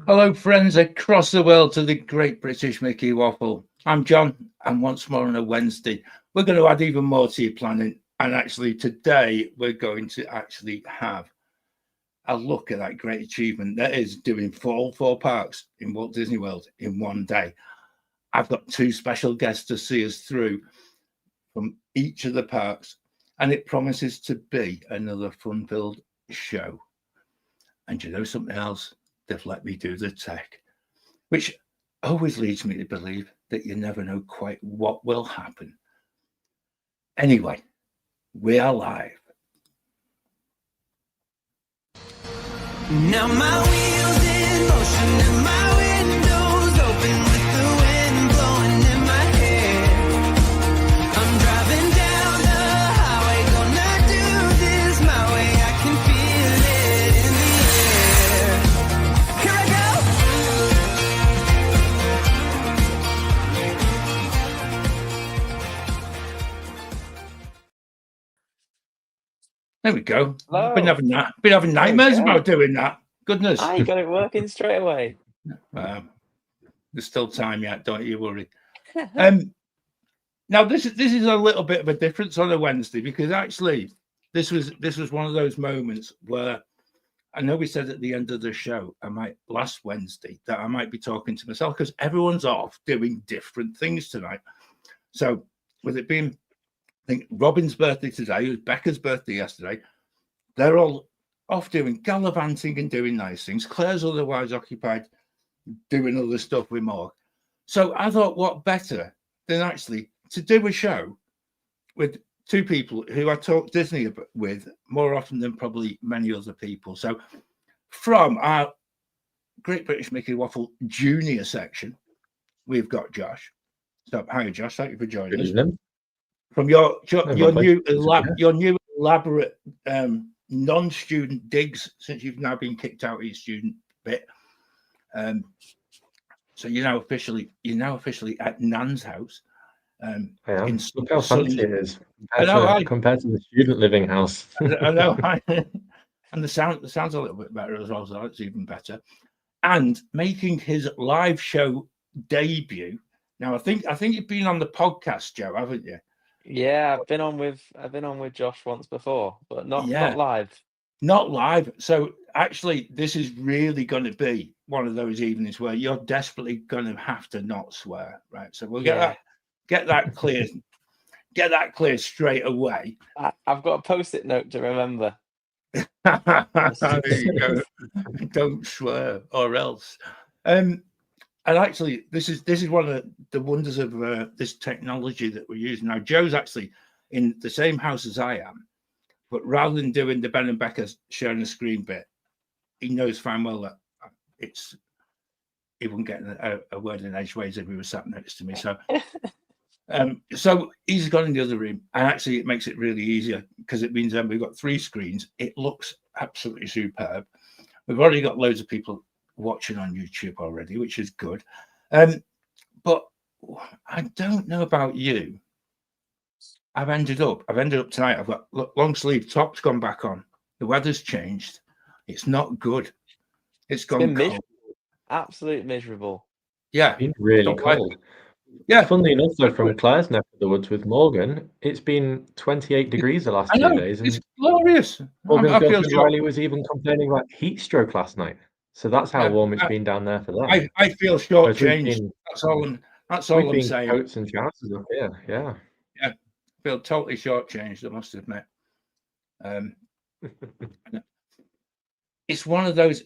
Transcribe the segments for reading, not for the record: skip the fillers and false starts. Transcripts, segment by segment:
Hello, friends across the world to the Great British Mickey Waffle. I'm John, and once more on a Wednesday, we're going to add even more to your planning. And actually, today we're going to actually have a look at that great achievement that is doing four parks in Walt Disney World in one day. I've got two special guests to see us through from each of the parks, and it promises to be another fun-filled show. And you know something else? They've let me do the tech, which always leads me to believe that you never know quite what will happen. Anyway, we are live. Now my wheels in motion and my windows open with the wind blowing in my hair. I'm driving down the highway, gonna do this my way. I can feel it in the air. Here I There we go. Hello. Been having nightmares about doing that. Goodness. I got it working straight away. There's still time yet, don't you worry. Now this is a little bit of a difference on a Wednesday, because actually this was one of those moments where I know we said at the end of the show, last Wednesday, that I might be talking to myself because everyone's off doing different things tonight. So with it being, I think, Robin's birthday today, it was Becca's birthday yesterday, they're all off doing gallivanting and doing nice things. Claire's otherwise occupied doing other stuff with Morg. So I thought, what better than actually to do a show with two people who I talk Disney with more often than probably many other people. So from our Great British Mickey Waffle Junior section, we've got Josh. So hi, Josh. Thank you for joining us. From your new elaborate non-student digs, since you've now been kicked out of your student bit. So you're now officially at Nan's house. I am. Look how fancy it is compared to the student living house. I know. And the sound's a little bit better as well, so that's even better. And making his live show debut. Now I think you've been on the podcast, Joe, haven't you? Yeah, I've been on with Josh once before, but not live. Not live. So actually, this is really going to be one of those evenings where you're desperately going to have to not swear, right? So we'll get that clear, get that clear straight away. I've got a post-it note to remember. There you go. Don't swear, or else. And actually, this is one of the wonders of this technology that we're using now. Joe's actually in the same house as I am, but rather than doing the Ben and Becca sharing the screen bit, he knows fine well that he wouldn't get a word in edgeways if he was sat next to me. So, so he's gone in the other room, and actually it makes it really easier because it means we've got three screens. It looks absolutely superb. We've already got loads of people watching on YouTube already, which is good. But I don't know about you. I've ended up tonight. I've got long sleeve tops gone back on. The weather's changed. It's not good. It's gone cold. Absolute miserable. Yeah, it's been really cold. Yeah. Funnily enough, though, from Claire's neck of the woods with Morgan, it's been 28 degrees the last 2 days. It's glorious. Morgan's girlfriend Riley was even complaining about heat stroke last night. So that's how warm it's been down there for them. I feel shortchanged. That's all I'm saying. Coats and trousers up here. Yeah. Yeah. I feel totally shortchanged, I must admit. It's one of those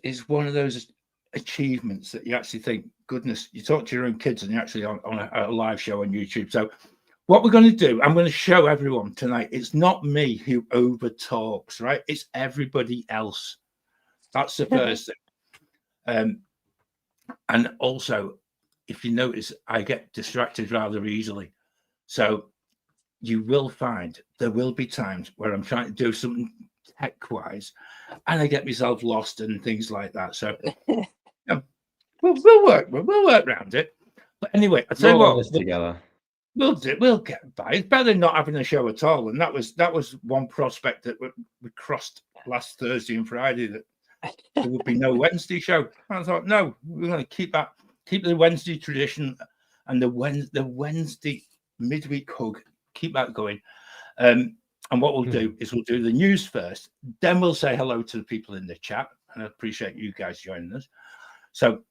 achievements that you actually think, goodness, you talk to your own kids and you're actually on a live show on YouTube. So what we're going to do, I'm going to show everyone tonight, it's not me who over talks, right? It's everybody else. That's the first thing. And also, if you notice, I get distracted rather easily. So you will find there will be times where I'm trying to do something tech-wise and I get myself lost and things like that. So we'll work around it. But anyway, I tell you what, together. We'll get by. It's better than not having a show at all. And that was one prospect that we crossed last Thursday and Friday, that there would be no Wednesday show. I thought, no, we're going to keep the Wednesday tradition and the Wednesday midweek hug, keep that going. And what we'll do is we'll do the news first, then we'll say hello to the people in the chat, and I appreciate you guys joining us. So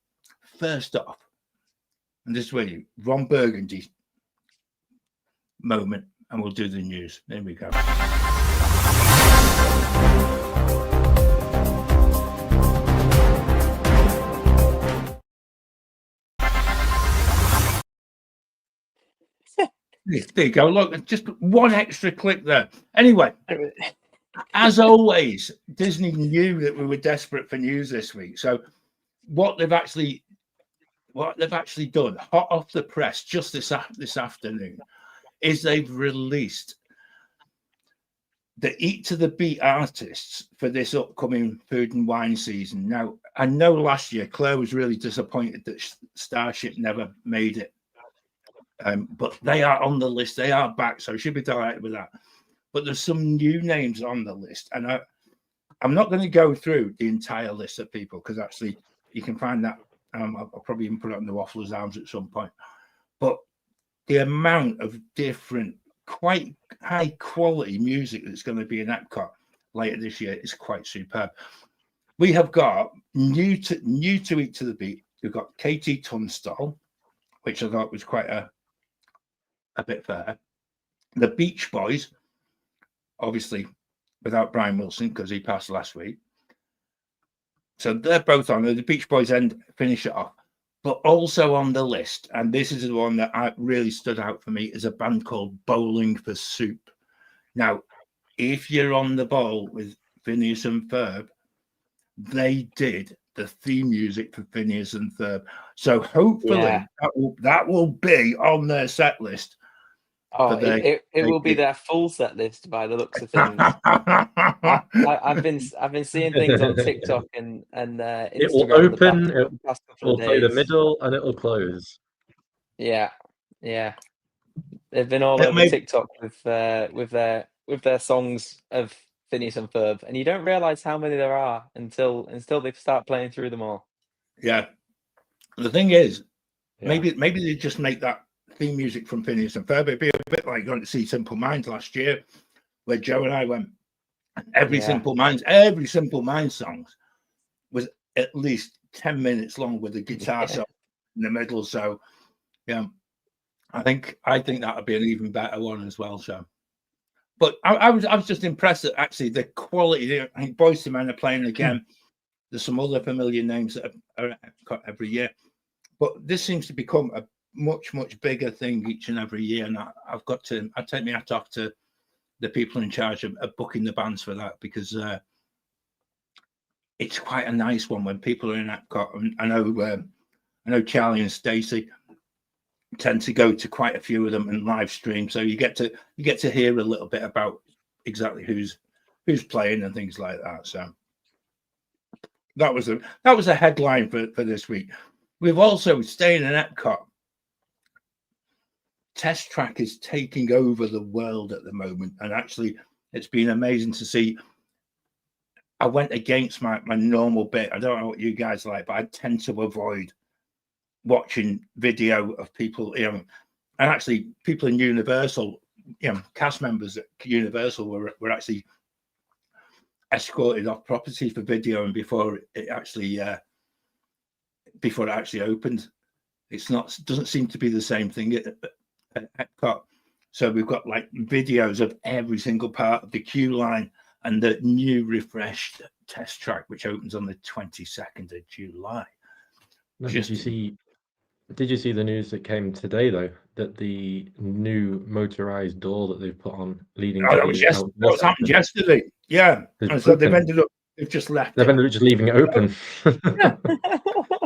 first off, and this is where you Ron Burgundy moment, and we'll do the news. There we go. There you go. Look, just one extra click there. Anyway, as always, Disney knew that we were desperate for news this week. So what they've actually done, hot off the press, just this afternoon, is they've released the Eat to the Beat artists for this upcoming food and wine season. Now, I know last year Claire was really disappointed that Starship never made it. But they are on the list. They are back, so she'll be delighted with that. But there's some new names on the list, and I'm not going to go through the entire list of people because actually you can find that. I'll probably even put it on the Waffler's Arms at some point. But the amount of different, quite high quality music that's going to be in EPCOT later this year is quite superb. We have got new to Eat to the Beat. We've got Katie Tunstall, which I thought was quite a bit fair. The Beach Boys, obviously without Brian Wilson because he passed last week. So they're both on. The Beach Boys finish it off. But also on the list, and this is the one that really stood out for me, is a band called Bowling for Soup. Now, if you're on the ball with Phineas and Ferb, they did the theme music for Phineas and Ferb. So hopefully that will be on their set list. Oh, it will be their full set list by the looks of things. I've been seeing things on TikTok and Instagram. It will open, it will play the middle, and it will close. Yeah. They've been all over TikTok with their songs of Phineas and Ferb, and you don't realize how many there are until they start playing through them all. Yeah. The thing is, maybe they just make that theme music from Phineas and Ferb. It'd be a bit like going to see Simple Minds last year, where Joe and I went. Every Simple Minds songs was at least 10 minutes long with a guitar song in the middle. So, I think that would be an even better one as well. So, but I was just impressed at actually the quality. I think Boyz II Men are playing again. There's some other familiar names that are every year, but this seems to become a much bigger thing each and every year. And I take my hat off to the people in charge of booking the bands for that, because it's quite a nice one when people are in EPCOT. And I know Charlie and Stacey tend to go to quite a few of them and live stream, so you get to hear a little bit about exactly who's playing and things like that. So that was a headline for this week. We've also, staying in EPCOT, Test Track is taking over the world at the moment, and actually it's been amazing to see. I went against my normal bit. I don't know what you guys like, but I tend to avoid watching video of people, and actually people in Universal, cast members at Universal were actually escorted off property for video, and before it actually opened. Doesn't seem to be the same thing at EPCOT. So we've got like videos of every single part of the queue line and the new refreshed Test Track, which opens on the 22nd of July. Did you see the news that came today, though, that the new motorized door that they've put on leading to that happened yesterday. Yeah. And so they've just left They've ended up just leaving it open. Yeah.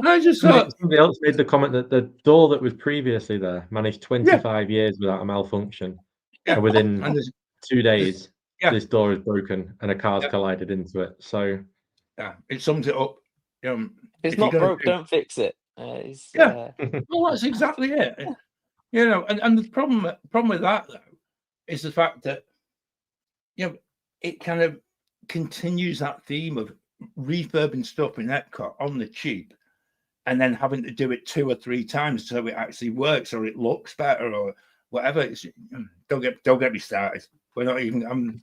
I just thought somebody else made the comment that the door that was previously there managed 25 years without a malfunction. Yeah. And within 2 days, this door is broken and a car's collided into it. So it sums it up. If it's not broke, don't fix it. Well, that's exactly it. And the problem with that, though, is the fact that it kind of continues that theme of refurbing stuff in Epcot on the cheap, and then having to do it 2 or 3 times so it actually works or it looks better or whatever. Don't get me started. We're not even.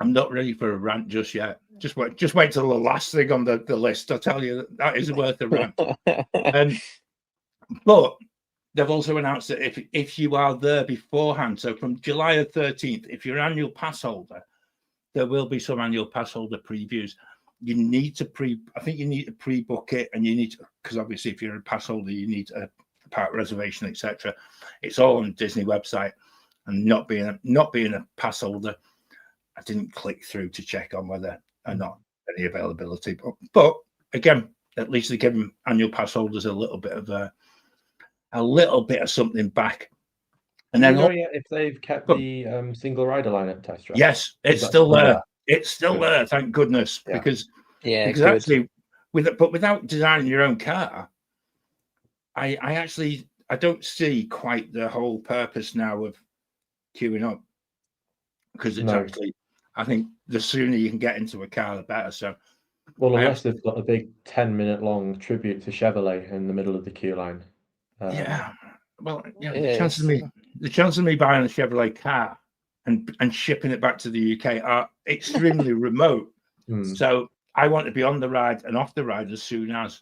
I'm not ready for a rant just yet. Just wait till the last thing on the list. I'll tell you that is worth a rant. But they've also announced that if you are there beforehand, so from July the 13th, if you're an annual pass holder, there will be some annual pass holder previews. You need to pre-book it, and you need to, because obviously if you're a pass holder, you need a park reservation, etc. It's all on the Disney website. And not being a pass holder, I didn't click through to check on whether or not any availability. But again, at least they give them annual pass holders a little bit of something back. And then if they've kept the single rider line at Test Track. Yes, it's still there. It's still there, thank goodness. Yeah. Because good. actually without designing your own car, I don't see quite the whole purpose now of queuing up, because it's actually, I think the sooner you can get into a car, the better. So, well, unless they've got a big 10-minute long tribute to Chevrolet in the middle of the queue line. The chances of me buying a Chevrolet car and shipping it back to the UK are extremely remote. So I want to be on the ride and off the ride as soon as.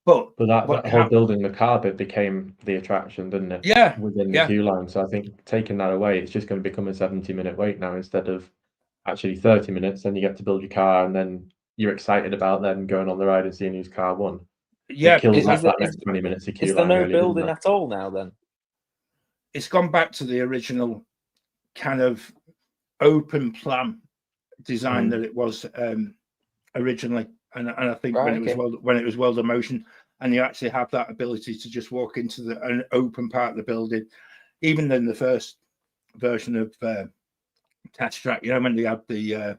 But that whole building the car bit became the attraction, didn't it? Yeah. Within the queue line. So I think taking that away, it's just going to become a 70-minute wait now instead of actually 30 minutes. Then you get to build your car, and then you're excited about then going on the ride and seeing whose car won. Yeah, it kills that next 20 minutes of queue line. Is there no really, building at all now then? It's gone back to the original kind of open plan design that it was originally. And I think when it was World of Motion, and you actually have that ability to just walk into an open part of the building, even in the first version of Test Track, when they had they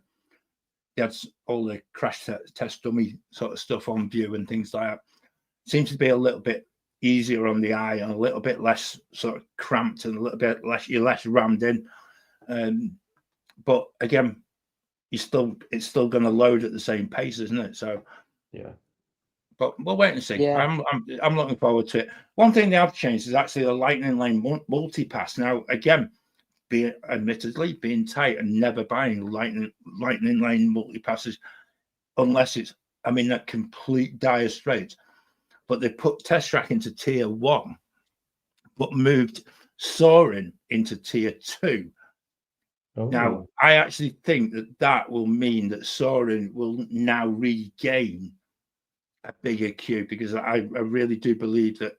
had all the crash test dummy sort of stuff on view and things like that. Seems to be a little bit easier on the eye and a little bit less sort of cramped and a little bit less rammed in. But again, it's still going to load at the same pace, isn't it? So yeah. But we'll wait and see. Yeah. I'm looking forward to it. One thing they have changed is actually the Lightning Lane multi-pass. Now, again, admittedly being tight and never buying Lightning Lane multi-passes unless it's, that complete dire straits. But they put Test Track into tier 1, but moved Soaring into tier 2. Oh. Now, I actually think that will mean that Soaring will now regain a bigger queue, because I really do believe that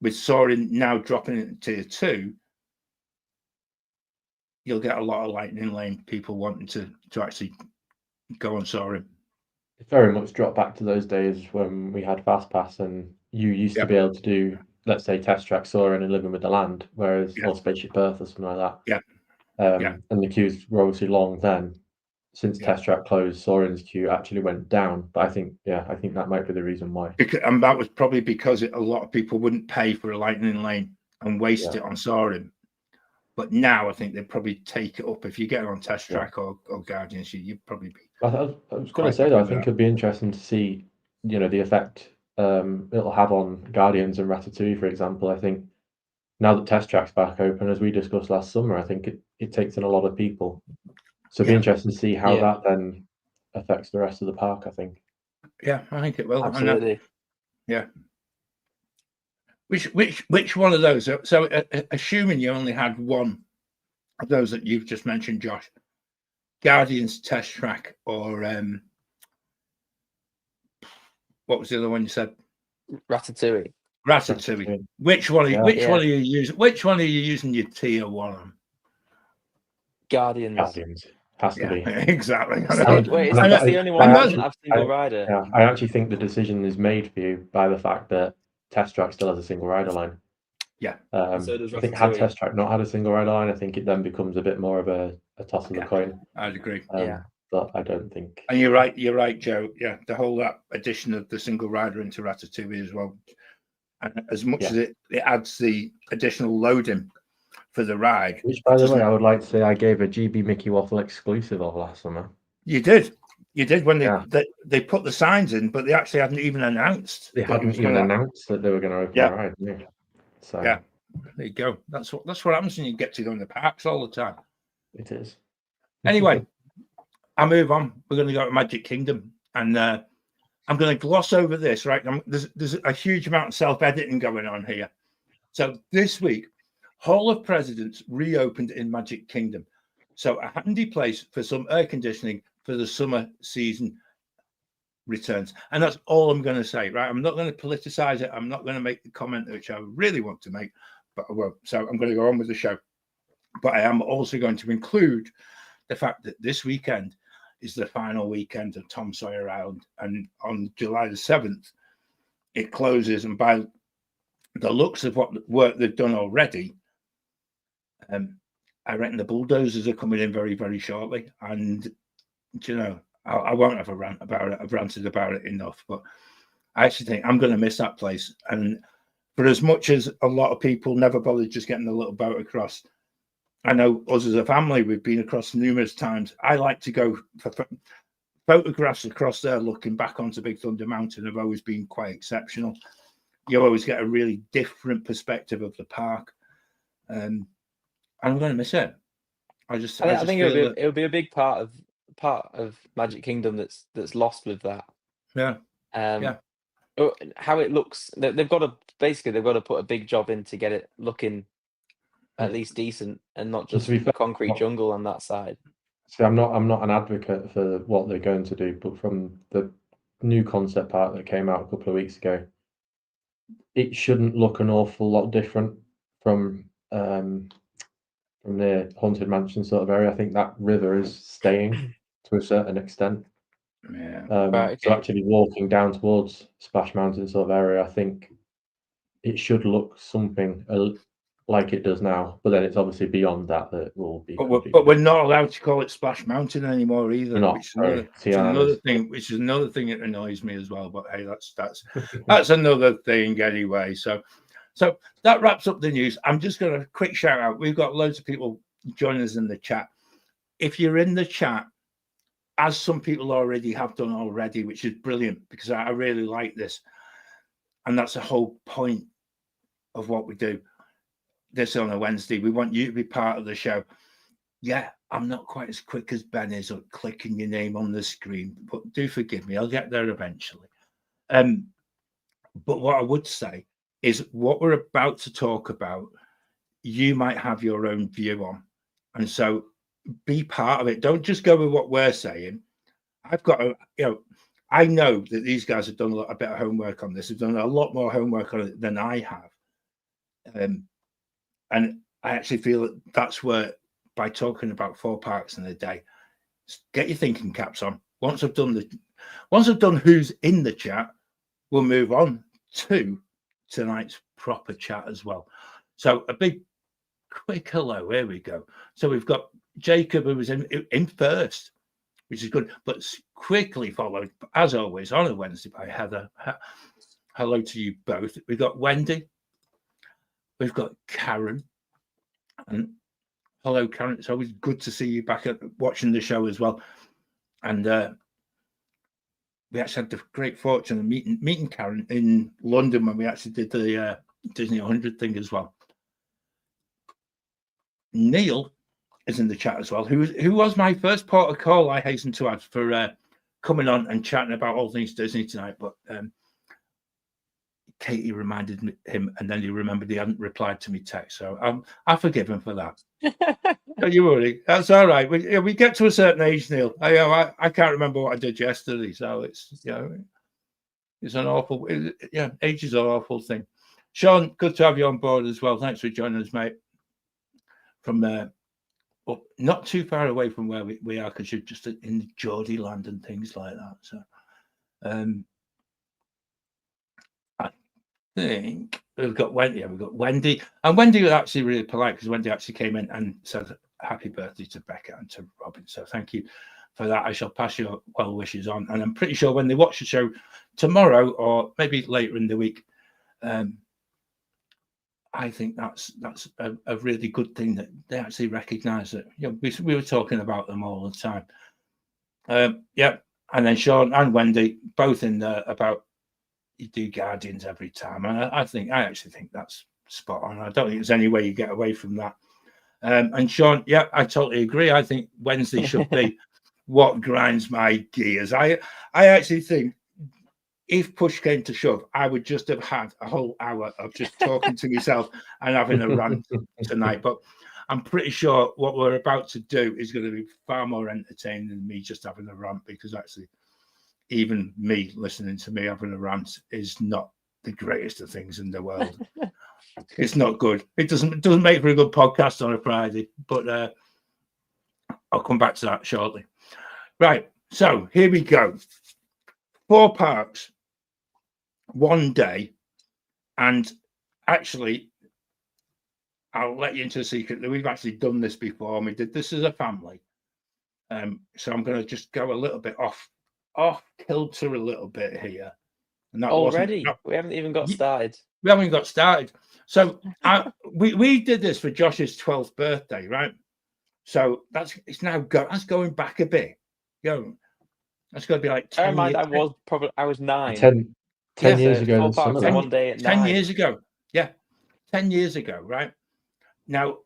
with Soaring now dropping into tier 2, you'll get a lot of Lightning Lane people wanting to actually go on Soaring. It very much dropped back to those days when we had Fast Pass and you used to be able to do, let's say, Test Track, Soaring and Living with the Land, whereas or Spaceship Earth or something like that. And the queues were obviously long then. Since Test Track closed, Soaring's queue actually went down. But I think that might be the reason why. And that was probably because a lot of people wouldn't pay for a Lightning Lane and waste it on Soaring. But now I think they'd probably take it up. If you get on Test Track or Guardians, you'd probably be. I was going to say, though, I think it'd be interesting to see, the effect it'll have on Guardians and Ratatouille, for example. I think now that Test Track's back open, as we discussed last summer, I think it takes in a lot of people. So it'd be interesting to see how that then affects the rest of the park, I think. Yeah, I think it will. Absolutely. Which one of those? So assuming you only had one of those that you've just mentioned, Josh, Guardians, Test Track, or what was the other one you said? Ratatouille. Which one are you using? Which one are you using your tier 1 on? Guardians. Has to be. Exactly. Wait, that's the only one that doesn't have single rider? Yeah, I actually think the decision is made for you by the fact that Test Track still has a single rider line. Yeah. So does I think had Test Track not had a single rider line, I think it then becomes a bit more of a toss of the coin. I'd agree. But I don't think. And you're right, Joe. Yeah, the whole addition of the single rider into Ratatouille as well. And as much as it adds the additional loading for the ride. Which, by the way, I would like to say I gave a GB Mickey Waffle exclusive of last summer. You did when they put the signs in, but they actually hadn't even announced. They hadn't even announced that they were going to open the ride. Yeah. So yeah, there you go. That's what happens when you get to go in the parks all the time. It is. Anyway, I move on. We're going to go to Magic Kingdom, and I'm going to gloss over this. Right, there's a huge amount of self-editing going on here. So this week, Hall of Presidents reopened in Magic Kingdom. So a handy place for some air conditioning for the summer season returns. And that's all I'm going to say, right? I'm not going to politicize it. I'm not going to make the comment which I really want to make, but I won't. So I'm going to go on with the show. But I am also going to include the fact that this weekend is the final weekend of Tom Sawyer Island. And on July the 7th, it closes. And by the looks of what work they've done already, I reckon the bulldozers are coming in very, very shortly. And, I won't have a rant about it. I've ranted about it enough. But I actually think I'm going to miss that place. And for as much as a lot of people never bothered just getting the little boat across, I know us as a family, we've been across numerous times. I like to go for photographs across there looking back onto Big Thunder Mountain have always been quite exceptional. You always get a really different perspective of the park. And I'm going to miss it. I think it'll be a big part of Magic Kingdom that's lost with that. Yeah. How it looks, they've got to put a big job in to get it looking at least decent and not just a concrete jungle on that side. See, I'm not an advocate for what they're going to do, but from the new concept art that came out a couple of weeks ago, it shouldn't look an awful lot different from the Haunted Mansion sort of area. I think that river is staying to a certain extent. Yeah. So actually walking down towards Splash Mountain sort of area, I think it should look something like it does now. But then it's obviously beyond that will be. But we're not allowed to call it Splash Mountain anymore either. Which is another thing that annoys me as well. But hey, that's another thing anyway. So that wraps up the news. I'm just going to quick shout out. We've got loads of people joining us in the chat. If you're in the chat, as some people already have done already, which is brilliant because I really like this. And that's the whole point of what we do this on a Wednesday. We want you to be part of the show. Yeah, I'm not quite as quick as Ben is at clicking your name on the screen, but do forgive me. I'll get there eventually. But what I would say is what we're about to talk about, you might have your own view on. And so be part of it. Don't just go with what we're saying. I know that these guys have done a bit of homework on this. They've done a lot more homework on it than I have. And I actually feel that that's where, by talking about 4 parks in a day, get your thinking caps on. Once I've done who's in the chat, we'll move on to tonight's proper chat as well. So a big quick hello. Here we go. So we've got Jacob, who was in first, which is good, but quickly followed, as always, on a Wednesday by Heather. Hello to you both. We've got Wendy. We've got Karen. And hello, Karen. It's always good to see you back watching the show as well. And we actually had the great fortune of meeting Karen in London when we actually did the Disney 100 thing as well. Neil is in the chat as well, who was my first port of call, I hasten to add, for coming on and chatting about all things Disney tonight. But Katie reminded him, and then he remembered he hadn't replied to me text. So I forgive him for that. Don't you worry. That's all right. We get to a certain age, Neil. I can't remember what I did yesterday. So it's it's an awful, age is an awful thing. Sean, good to have you on board as well. Thanks for joining us, mate. From not too far away from where we are, because you're just in Geordie land and things like that. So I think we've got Wendy. And Wendy was actually really polite, because Wendy actually came in and said happy birthday to Becca and to Robin. So thank you for that. I shall pass your well wishes on, and I'm pretty sure when they watch the show tomorrow or maybe later in the week, I think that's a really good thing that they actually recognise it. You know, we were talking about them all the time. Yeah, and then Sean and Wendy both in there about you do Guardians every time, and I actually think that's spot on. I don't think there's any way you get away from that. And Sean, yeah, I totally agree. I think Wednesday should be what grinds my gears. I actually think if push came to shove, I would just have had a whole hour of just talking to myself and having a rant tonight. But I'm pretty sure what we're about to do is going to be far more entertaining than me just having a rant, because actually even me listening to me having a rant is not the greatest of things in the world. It's not good. It doesn't make for a good podcast on a Friday, but I'll come back to that shortly. Right, so here we go. 4 parks, 1 day, and actually, I'll let you into a secret that we've actually done this before, and we did this as a family. So I'm going to just go a little bit off kilter a little bit here. And that already we haven't even got started. We haven't got started. So we did this for Josh's 12th birthday, right? So that's going back a bit. That's going to be like 10 years. I was 9. 10 years ago this summer. 1 day at 10 9. years ago. Yeah. 10 years ago, right? Now,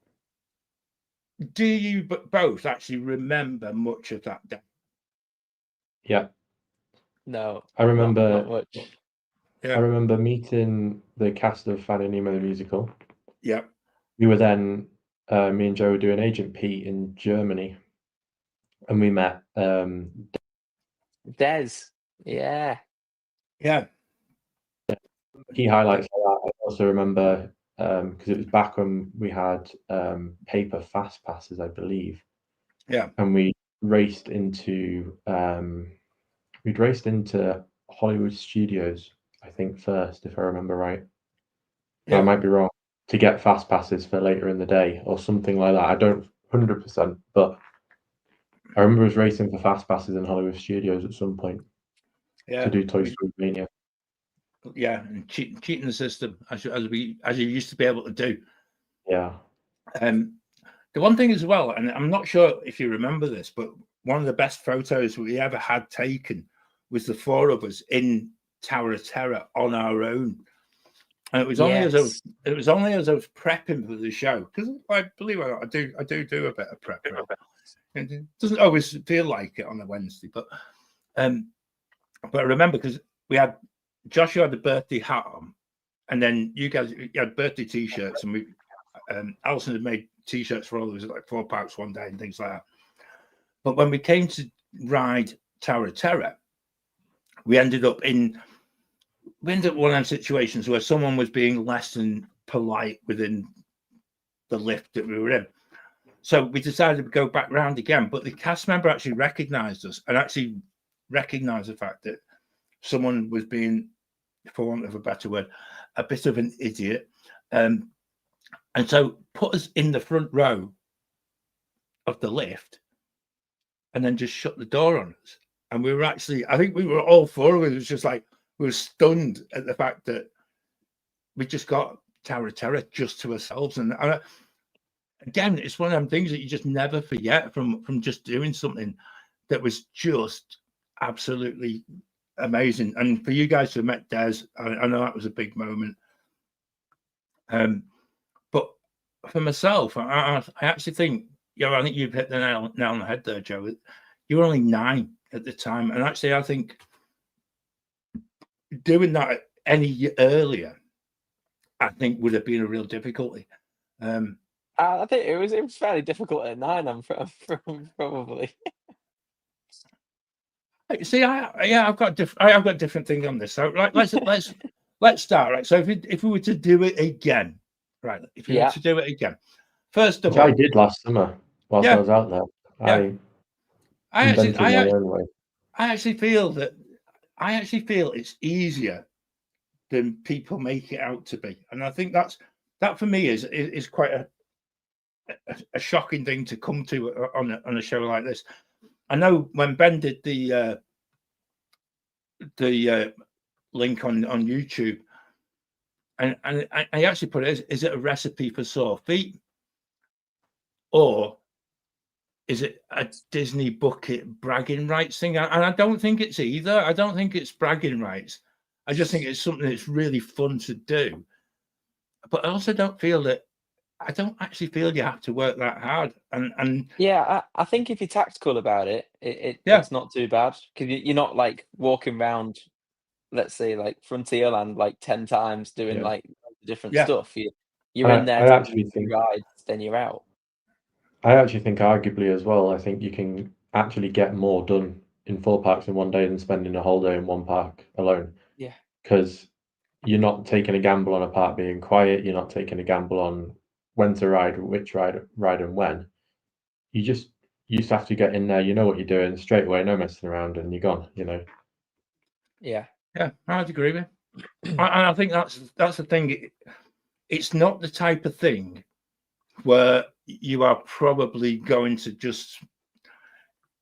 do you both actually remember much of that day? Yeah. No. I remember not much. Yeah. I remember meeting the cast of Finding Nemo the musical. Yeah. We were then me and Joe were doing Agent Pete in Germany, and we met Des. Yeah. Key highlights like that. I also remember because it was back when we had paper fast passes, I believe. Yeah. And we raced into Hollywood Studios, I think, first, if I remember right. Yeah. I might be wrong, to get fast passes for later in the day or something like that. I don't 100%, but I remember us racing for fast passes in Hollywood Studios at some point. Yeah. To do Toy Story Mania. Yeah, and cheating the system as you used to be able to do. Yeah. The one thing as well, and I'm not sure if you remember this, but one of the best photos we ever had taken was the 4 of us in Tower of Terror on our own. And it was only as I was prepping for the show, because I believe I do a bit of prep. It doesn't always feel like it on a Wednesday, but I remember because we had Joshua had the birthday hat on, and then you had birthday t-shirts, and we Alison had made t-shirts for all of us, like 4 parks 1 day and things like that. But when we came to ride Tower of Terror, we ended up one of them situations where someone was being less than polite within the lift that we were in. So we decided to go back round again, but the cast member actually recognised us and actually recognised the fact that someone was being, for want of a better word, a bit of an idiot. And so put us in the front row of the lift and then just shut the door on us. And we were actually, I think we were all 4 of us, it was just like, we were stunned at the fact that we just got Tower of Terror just to ourselves. And again, it's one of them things that you just never forget from just doing something that was just absolutely amazing. And for you guys to have met Des, I know that was a big moment. But for myself, I actually think, I think you've hit the nail on the head there, Joe. You were only 9 at the time. And actually, I think doing that any earlier, I think would have been a real difficulty. I think it was fairly difficult at 9. I'm probably. See, I've got different things on this. So let's start. Right. So if we were to do it again, right? If you were to do it again, first of all, I did last summer whilst I was out there. I actually feel it's easier than people make it out to be, and I think that for me is quite a shocking thing to come to on a show like this. I know when Ben did the link on YouTube, And I actually put it, is it a recipe for sore feet? Or is it a Disney bucket bragging rights thing? And I don't think it's either. I don't think it's bragging rights. I just think it's something that's really fun to do. But I also don't feel that, I don't actually feel you have to work that hard. And Yeah, I think if you're tactical about it, it's not too bad, because you're not like walking around, let's say, like Frontierland like 10 times doing like different stuff. You're in there I to actually think rides, then you're out. I actually think arguably as well, I think you can actually get more done in 4 parks in one day than spending a whole day in one park alone. Yeah. Because you're not taking a gamble on a park being quiet, you're not taking a gamble on when to ride, which ride and when. You just have to get in there, you know what you're doing straight away, no messing around, and you're gone, you know. Yeah. Yeah, I'd agree with you. And I think that's the thing. It's not the type of thing where you are probably going to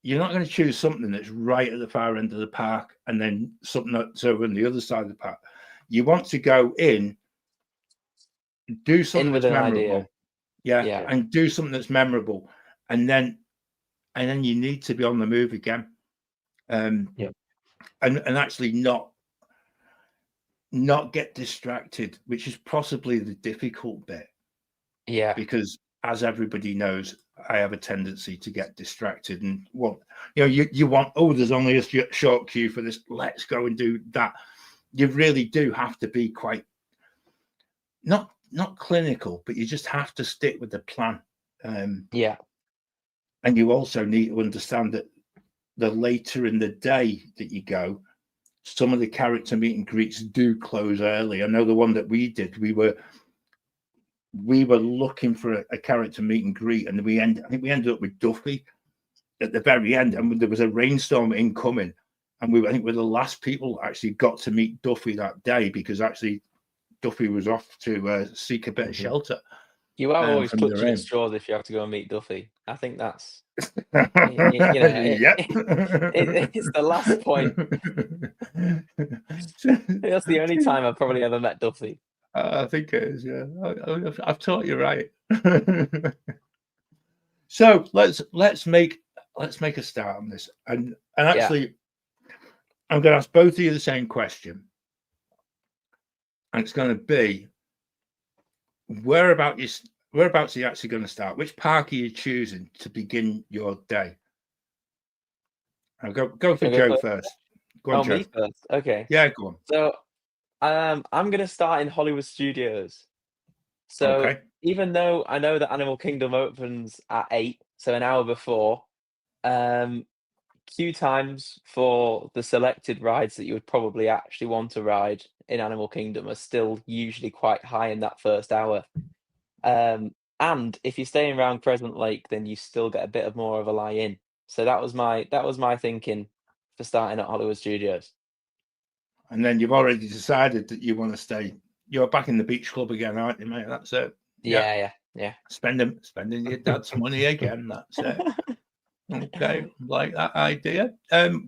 you're not going to choose something that's right at the far end of the park and then something that's over on the other side of the park. You want to go in, do something that's memorable. Yeah, and do something that's memorable. And then you need to be on the move again. And actually not get distracted, which is possibly the difficult bit. Yeah. Because as everybody knows, I have a tendency to get distracted and you want, there's only a short queue for this, let's go and do that. You really do have to be quite not clinical, but you just have to stick with the plan. Yeah. And you also need to understand that the later in the day that you go, some of the character meet and greets do close early. I know the one that we did, we were looking for a character meet and greet, and I think we ended up with Duffy at the very end, and there was a rainstorm incoming, and I think we're the last people actually got to meet Duffy that day, because actually Duffy was off to seek a bit of shelter. You are always clutching at straws if you have to go and meet Duffy. I think that's it's the last point. That's the only time I've probably ever met Duffy. I think it is, yeah. I've taught you right. So let's make a start on this, and actually, I'm going to ask both of you the same question, and it's going to be, whereabouts are you actually going to start? Which park are you choosing to begin your day? I'll go for Joe first. Go on, Joe. Me first. Okay. Yeah, go on. So, I'm going to start in Hollywood Studios. So even though I know that Animal Kingdom opens at 8, so an hour before, queue times for the selected rides that you would probably actually want to ride in Animal Kingdom are still usually quite high in that first hour. And if you're staying around Crescent Lake, then you still get a bit of more of a lie in. So that was my thinking for starting at Hollywood Studios. And then you've already decided that you want to stay. You're back in the beach club again, aren't you, mate? That's it. Yeah. Spending your dad's money again. That's it. Okay, like that idea.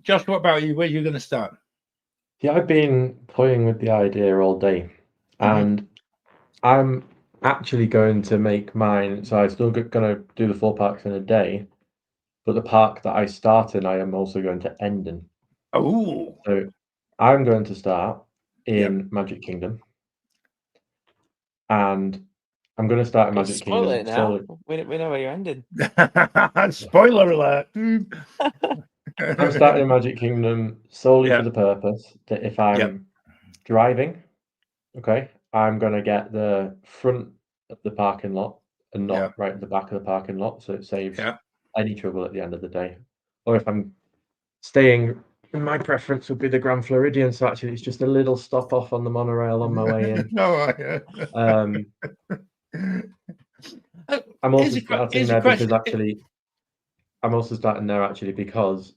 Josh, what about you? Where are you going to start? Yeah, I've been toying with the idea all day, and I'm actually going to make mine. So I'm still going to do the 4 parks in a day, but the park that I start in, I am also going to end in. Oh, so I'm going to start in Magic Kingdom, and I'm going to start in Magic Kingdom. Spoil it now. We know where you're ending. Spoiler alert. I'm starting in Magic Kingdom solely for the purpose that if I'm driving, I'm going to get the front of the parking lot and not right at the back of the parking lot, so it saves any trouble at the end of the day. Or if I'm staying, my preference would be the Grand Floridian, so actually it's just a little stop off on the monorail on my way in. I'm also starting there because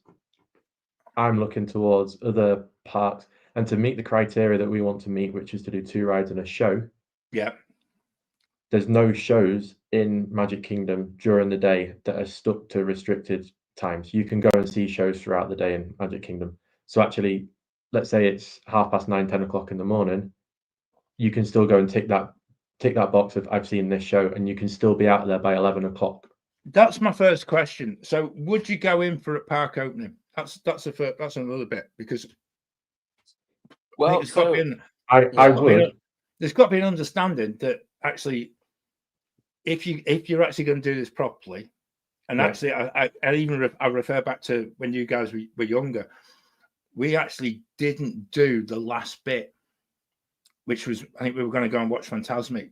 I'm looking towards other parks and to meet the criteria that we want to meet, which is to do 2 rides and a show. There's no shows in Magic Kingdom during the day that are stuck to restricted times. You can go and see shows throughout the day in Magic Kingdom. So actually, let's say it's 9:30, 10 o'clock in the morning. you can still go and tick that box of I've seen this show, and you can still be out there by 11 o'clock. That's my first question. So, would you go in for a park opening? That's another bit, because Well, it's got to be I would. There's got to be an understanding that actually, if you're actually going to do this properly, and actually, I refer back to when you guys were younger. We actually didn't do the last bit, which was, I think we were going to go and watch Fantasmic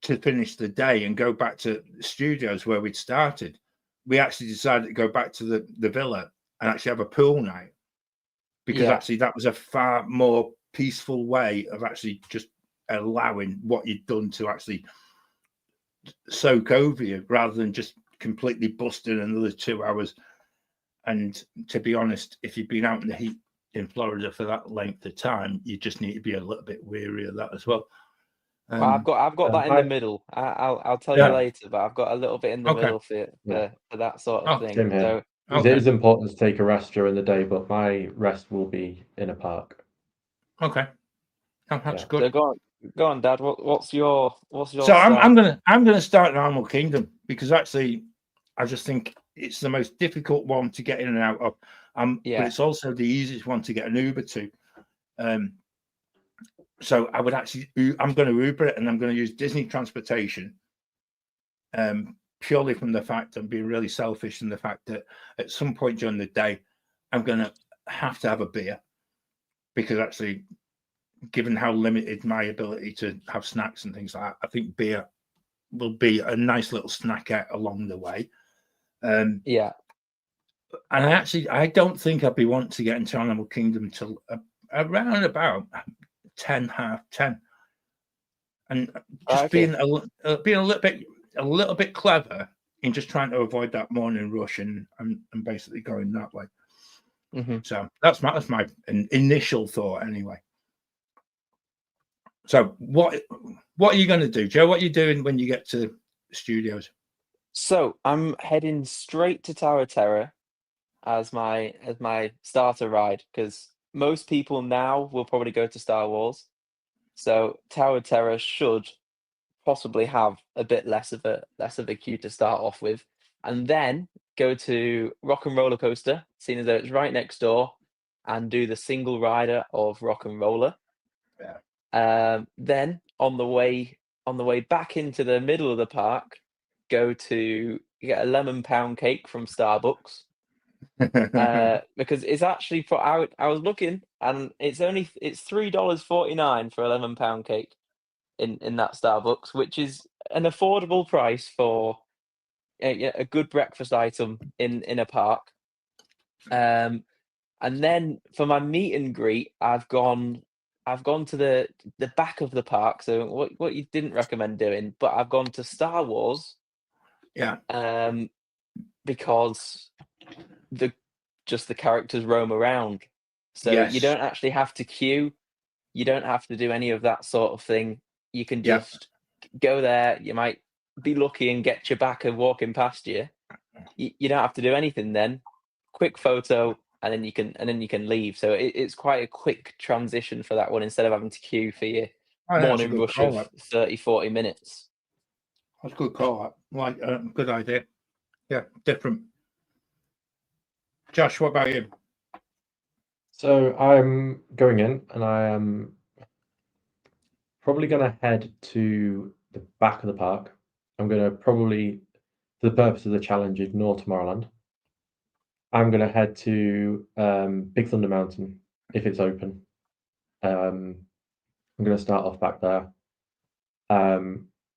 to finish the day and go back to studios where we'd started. We actually decided to go back to the villa and actually have a pool night, because actually that was a far more peaceful way of actually just allowing what you'd done to actually soak over you, rather than just completely busting another 2 hours. And to be honest, if you've been out in the heat in Florida for that length of time, you just need to be a little bit weary of that as well. Well, I've got that in the middle. I'll tell you later, but I've got a little bit in the middle for that sort of thing. So it is important to take a rest during the day, but my rest will be in a park. Okay, that's good. So go on, Dad. What's your? So I'm gonna start Animal Kingdom, because actually I just think it's the most difficult one to get in and out of. But it's also the easiest one to get an Uber to. So I'm going to Uber it, and I'm going to use Disney transportation. Purely from the fact I'm being really selfish, and the fact that at some point during the day I'm going to have a beer, because actually, given how limited my ability to have snacks and things like that, I think beer will be a nice little snack out along the way. And I don't think I'd be wanting to get into Animal Kingdom till around about 10, half 10, and just being a little bit clever in just trying to avoid that morning rush and basically going that way. So that's my initial thought anyway. So what are you going to do, Joe? What are you doing when you get to studios? So I'm heading straight to Tower of Terror as my starter ride, because most people now will probably go to Star Wars. So Tower of Terror should possibly have a bit less of a queue to start off with, and then go to Rock and Roller Coaster, seeing as though it's right next door, and do the single rider of Rock and Roller. Then on the way back into the middle of the park, go to get a lemon pound cake from Starbucks. Because it's actually I was looking, and it's $3.49 for a lemon pound cake in that Starbucks, which is an affordable price for a good breakfast item in a park. And then for my meet and greet, I've gone to the back of the park. So what you didn't recommend doing, but I've gone to Star Wars. Because the characters roam around, so you don't actually have to queue. You don't have to do any of that sort of thing. You can just go there. You might be lucky and get your backer walking past you. You don't have to do anything then. Quick photo, and then you can leave. So it's quite a quick transition for that one, instead of having to queue for your morning rush of 30-40 minutes. That's a good call. Like, good idea. Yeah, different. Josh, what about you? So I'm going in, and I am probably going to head to the back of the park. I'm going to probably, for the purpose of the challenge, ignore Tomorrowland. I'm going to head to Big Thunder Mountain if it's open. I'm going to start off back there.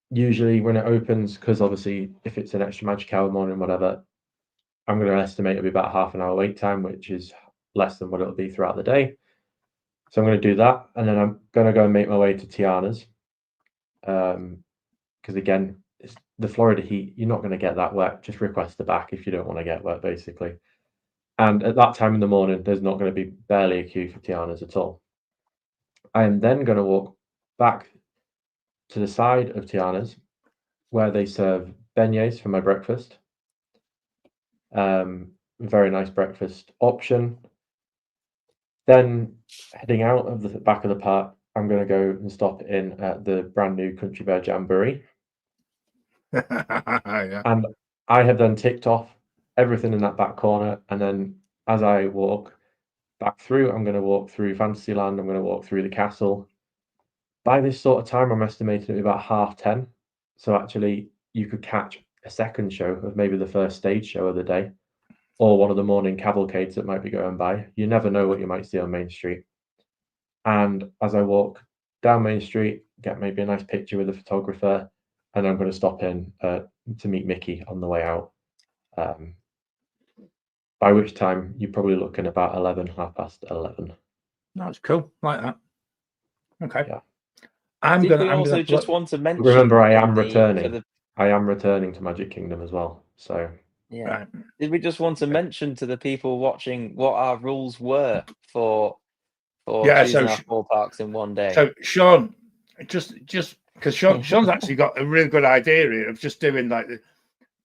Usually when it opens, because obviously if it's an extra magic hour morning, whatever, I'm going to estimate it'll be about half an hour wait time, which is less than what it'll be throughout the day. So I'm going to do that, and then I'm going to go and make my way to Tiana's. Because again, it's the Florida heat, you're not going to get that wet. Just request the back if you don't want to get wet, basically. And at that time in the morning, there's not going to be barely a queue for Tiana's at all. I am then going to walk back to the side of Tiana's, where they serve beignets for my breakfast. Very nice breakfast option. Then heading out of the back of the park, I'm going to go and stop in at the brand new Country Bear Jamboree. Yeah. And I have then ticked off everything in that back corner. And then as I walk back through, I'm going to walk through Fantasyland. I'm going to walk through the castle. By this sort of time, I'm estimating it about 10:30. So actually, you could catch a second show of maybe the first stage show of the day, or one of the morning cavalcades that might be going by. You never know what you might see on Main Street. And as I walk down Main Street, get maybe a nice picture with the photographer, and I'm going to stop in to meet Mickey on the way out. By which time you're probably looking about 11:30. That's cool, like that. Okay. Yeah. I'm gonna just want to mention. Remember, I am returning. I am returning to Magic Kingdom as well. So yeah. Right. Did we just want to mention to the people watching what our rules were for choosing our 4 parks in one day? So Sean, just because Sean's actually got a really good idea here of just doing like the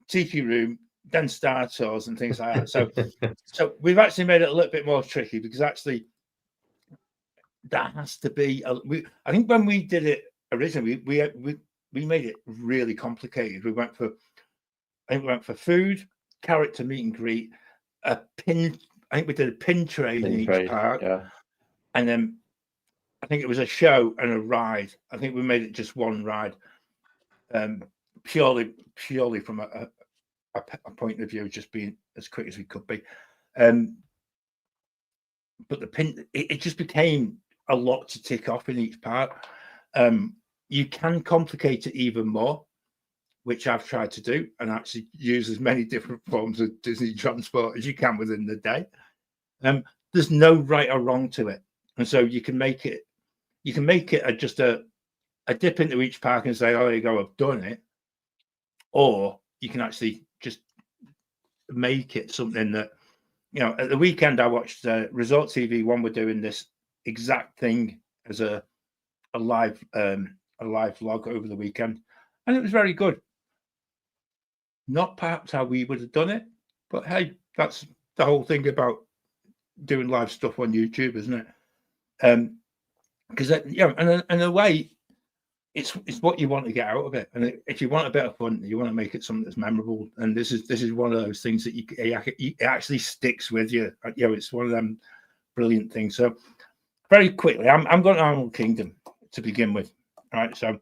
tiki room, then Star Tours and things like that. So we've actually made it a little bit more tricky because actually that has to be. I think when we did it originally, we made it really complicated. We went for food, character meet and greet, a pin. I think we did a pin trade in each park. Yeah. And then I think it was a show and a ride. I think we made it just one ride, purely from a point of view, just being as quick as we could be. But the pin, it just became a lot to tick off in each part. You can complicate it even more, which I've tried to do, and actually use as many different forms of Disney transport as you can within the day. There's no right or wrong to it. And so you can make it just a dip into each park and say, oh, there you go, I've done it. Or you can actually just make it something that, at the weekend I watched Resort TV One were doing this exact thing as a live vlog over the weekend. And it was very good. Not perhaps how we would have done it, but hey, that's the whole thing about doing live stuff on YouTube, isn't it? Because and in a way, it's what you want to get out of it. And if you want a bit of fun, you want to make it something that's memorable. And this is one of those things that it actually sticks with you. It's one of them brilliant things. So very quickly, I'm going to Animal Kingdom to begin with. All right, so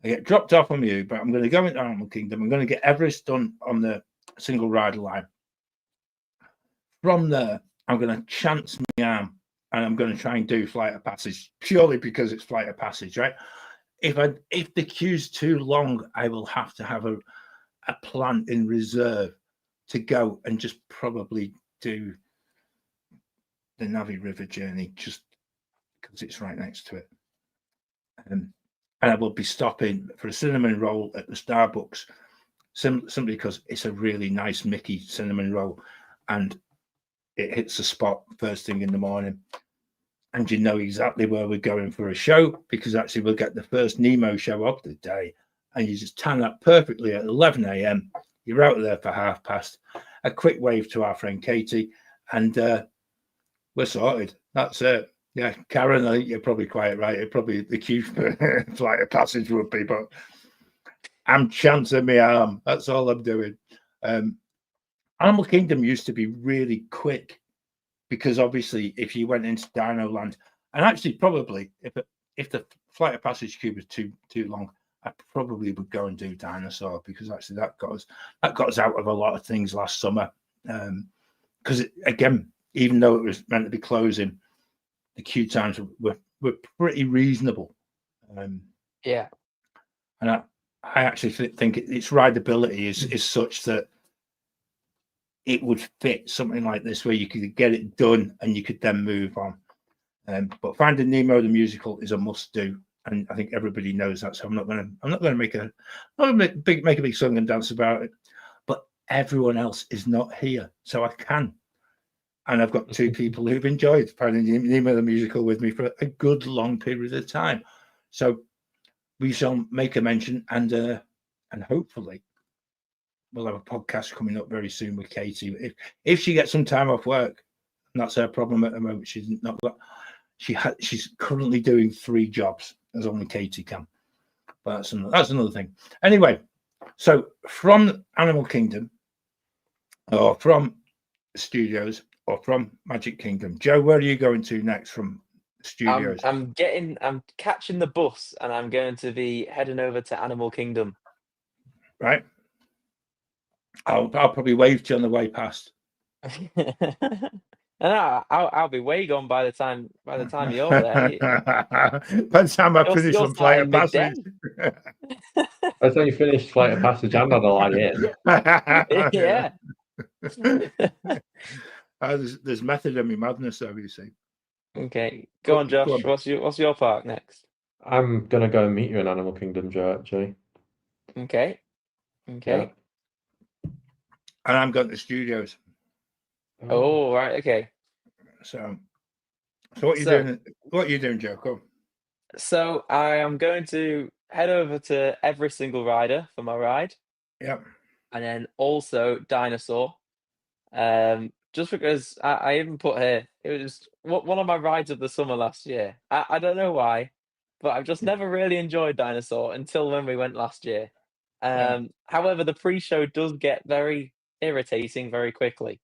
I get dropped off on you, but I'm going to go into Animal Kingdom. I'm going to get Everest done on the single rider line. From there, I'm going to chance my arm. And I'm going to try and do Flight of Passage purely because it's Flight of Passage, right? If the queue's too long, I will have to have a plan in reserve to go and just probably do the Navi River journey just because it's right next to it. And I will be stopping for a cinnamon roll at the Starbucks simply because it's a really nice Mickey cinnamon roll and it hits the spot first thing in the morning. And you know exactly where we're going for a show because actually we'll get the first Nemo show of the day and you just tan up perfectly at 11 a.m. You're out there for 5:30. A quick wave to our friend Katie and we're sorted. That's it. Yeah, Karen, I think you're probably quite right. It probably the queue for Flight of Passage would be, but I'm chancing my arm. That's all I'm doing. Animal Kingdom used to be really quick. Because obviously, if you went into Dino Land, and actually probably if the Flight of Passage queue was too long, I probably would go and do Dinosaur because actually that got us out of a lot of things last summer. Because again, even though it was meant to be closing, the queue times were pretty reasonable. Yeah, and I actually think its rideability is such that it would fit something like this where you could get it done and you could then move on. But Finding Nemo the musical is a must do, and I think everybody knows that. So I'm not going to make a big song and dance about it. But everyone else is not here, so I can. And I've got 2 people who've enjoyed Finding Nemo the musical with me for a good long period of time. So we shall make a mention, and hopefully we'll have a podcast coming up very soon with Katie. If she gets some time off work, and that's her problem at the moment, she's not got she's currently doing 3 jobs, as only Katie can. But that's another thing. Anyway, so from Animal Kingdom, or from Studios, or from Magic Kingdom, Joe, where are you going to next from Studios? I'm catching the bus, and I'm going to be heading over to Animal Kingdom. Right. I'll probably wave to you on the way past. And I'll be way gone by the time you're there. By the time I finish on Flight of Passage. By the time you finish Flight of Passage, I'm not gonna lie in. Yeah. There's method in my madness, though, you see. Okay, go on, Josh. Go on. What's your park next? I'm gonna go and meet you in Animal Kingdom, Joe. Actually. Okay. Yeah. And I'm going to Studios. Oh, right. Okay. So what are you doing? What are you doing, Joe? Come. So I am going to head over to every single rider for my ride. Yep. And then also Dinosaur. Just because I even put here, it was one of my rides of the summer last year. I don't know why, but I've just never really enjoyed Dinosaur until when we went last year. However, the pre-show does get very irritating very quickly.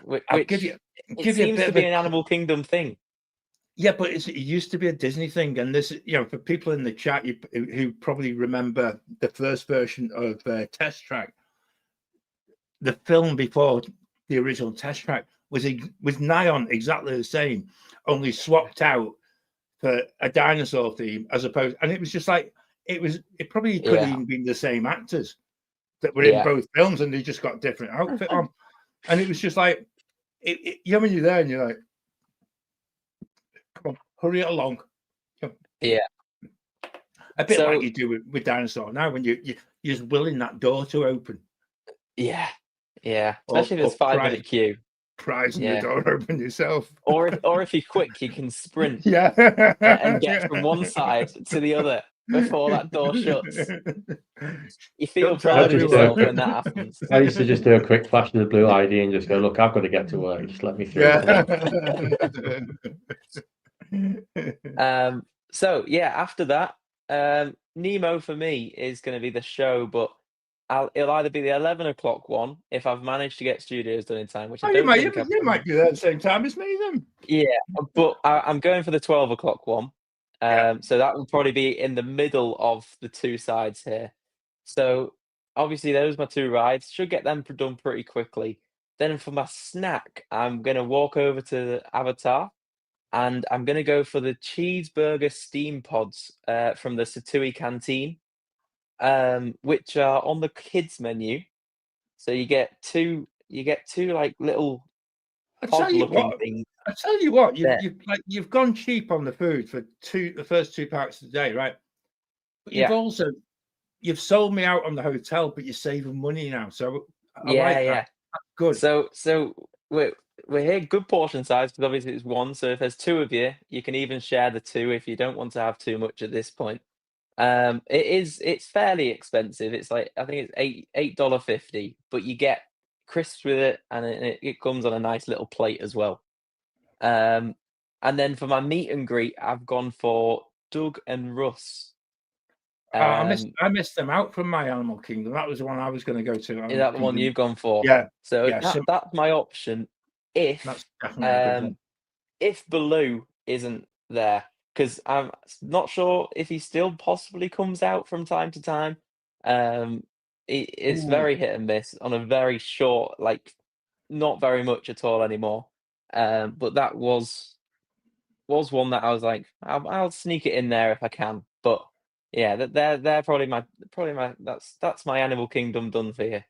Which it seems to be an Animal Kingdom thing. Yeah, but it used to be a Disney thing, and this, for people in the chat who probably remember the first version of Test Track, the film before the original Test Track was nigh on exactly the same, only swapped out for a dinosaur theme as opposed, and it was just like it probably could have even been the same actors that were in both films, and they just got different outfit on, and it was just like when you're there and you're like, come on, hurry it along. Yeah. A bit like you do with Dinosaur now, when you're just willing that door to open. Yeah. Especially if it's 5-minute queue. Prizing the door open yourself. Or if you're quick, you can sprint. Yeah. And get from one side to the other before that door shuts. You feel proud of yourself when that happens. I used to just do a quick flash of the blue ID and just go, look, I've got to get to work. Just let me through. Yeah. So yeah, after that, Nemo for me is going to be the show, but it'll either be the 11 o'clock one if I've managed to get Studios done in time, which I don't think you might be there at the same time as me then. Yeah, but I'm going for the 12 o'clock one. So that will probably be in the middle of the two sides here. So obviously those are my 2 rides. Should get them done pretty quickly. Then for my snack, I'm going to walk over to Avatar, and I'm going to go for the cheeseburger steam pods from the Satui Canteen, which are on the kids menu. So you get two like little pod-looking things. I tell you what, you've gone cheap on the food for the first 2 parts of the day, right? But you've sold me out on the hotel, but you're saving money now. So I like that. Good. So we're here good portion size, because obviously it's 1. So if there's 2 of you, you can even share the 2 if you don't want to have too much at this point. It's fairly expensive. It's like, I think it's $8.50, but you get crisps with it, and it comes on a nice little plate as well. And then for my meet and greet, I've gone for Doug and Russ. I missed them out from my Animal Kingdom. That was the one I was going to go to. Is that the one you've gone for? Yeah. So that's my option. If Baloo isn't there, because I'm not sure if he still possibly comes out from time to time. It's very hit and miss on a very short, like not very much at all anymore. But that was one that I was like, I'll sneak it in there if I can. But yeah, they're probably my that's my Animal Kingdom done for you.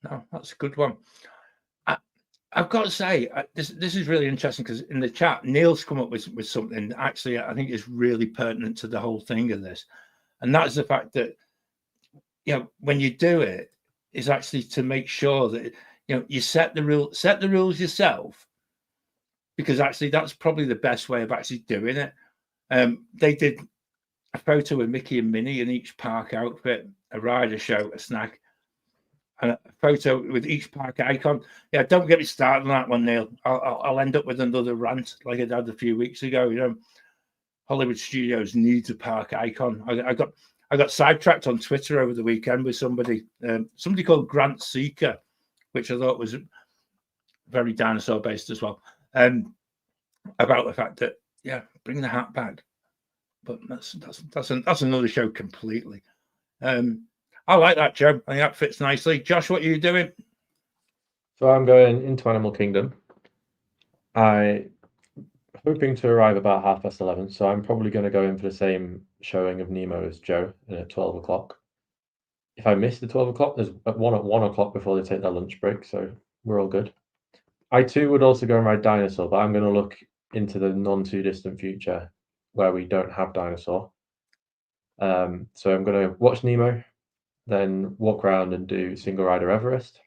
No, that's a good one. I've got to say, this is really interesting, because in the chat, Neil's come up with something actually I think is really pertinent to the whole thing of this, and that's the fact that when you do it, is actually to make sure that you set the rules yourself, because actually that's probably the best way of actually doing it. They did a photo with Mickey and Minnie in each park outfit, a rider show, a snack. and a photo with each park icon. Yeah, don't get me started on that one, Neil. I'll end up with another rant like I did a few weeks ago. You know, Hollywood Studios needs a park icon. I got sidetracked on Twitter over the weekend with somebody called Grant Seeker, which I thought was very dinosaur based as well, about the fact that bring the hat back. But that's another show completely. I like that, Joe. I think that fits nicely. Josh, what are you doing? So I'm going into Animal Kingdom. I'm hoping to arrive about 11:30, so I'm probably going to go in for the same showing of Nemo as Joe at 12 o'clock. If I miss the 12 o'clock, there's one at 1 o'clock before they take their lunch break, so we're all good. I too would also go and ride Dinosaur, but I'm going to look into the non-too-distant future where we don't have Dinosaur. So I'm going to watch Nemo, then walk around and do Single Rider Everest,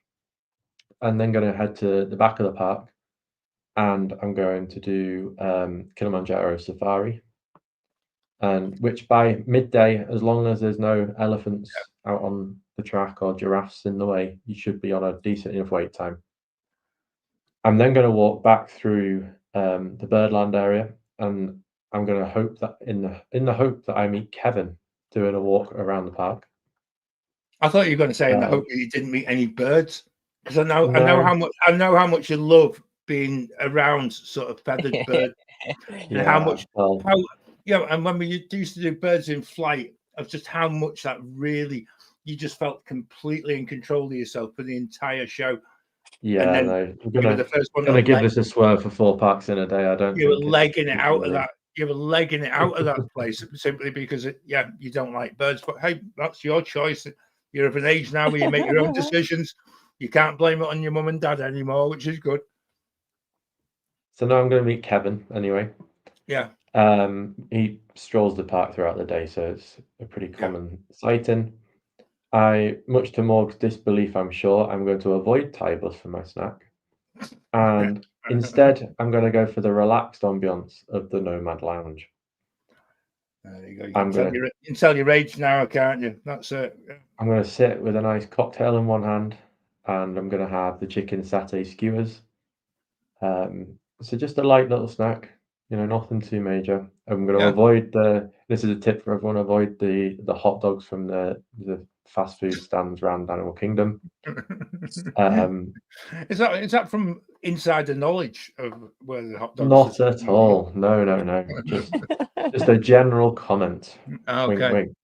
and then going to head to the back of the park, and I'm going to do Kilimanjaro Safari, and which by midday, as long as there's no elephants out on the track or giraffes in the way, you should be on a decent enough wait time. I'm then going to walk back through the Birdland area, and I'm going to hope that in the hope that I meet Kevin doing a walk around the park. I thought you were going to say in the hope that you didn't meet any birds, because I know how much you love being around sort of feathered birds, and and when we used to do birds in flight, of just how much that really you just felt completely in control of yourself for the entire show. Yeah, and then I'm gonna give this a swerve for 4 parks in a day. I don't. You were legging it out of that. You were legging it out of that place simply because you don't like birds. But hey, that's your choice. You're of an age now where you make your own decisions. You can't blame it on your mum and dad anymore, which is good. So now I'm going to meet Kevin anyway. Yeah. He strolls the park throughout the day, so it's a pretty common sighting. Much to Morg's disbelief, I'm sure, I'm going to avoid Thai bus for my snack. And instead, I'm going to go for the relaxed ambience of the Nomad Lounge. There you go. You can tell your age now, can't you? That's it. I'm going to sit with a nice cocktail in one hand, and I'm going to have the chicken satay skewers. So just a light little snack, nothing too major. I'm going to avoid this is a tip for everyone, avoid the hot dogs from the fast food stands around Animal Kingdom. Is that from insider knowledge of where the hot dogs? Not at all. No. Just a general comment. Okay. Wink, wink.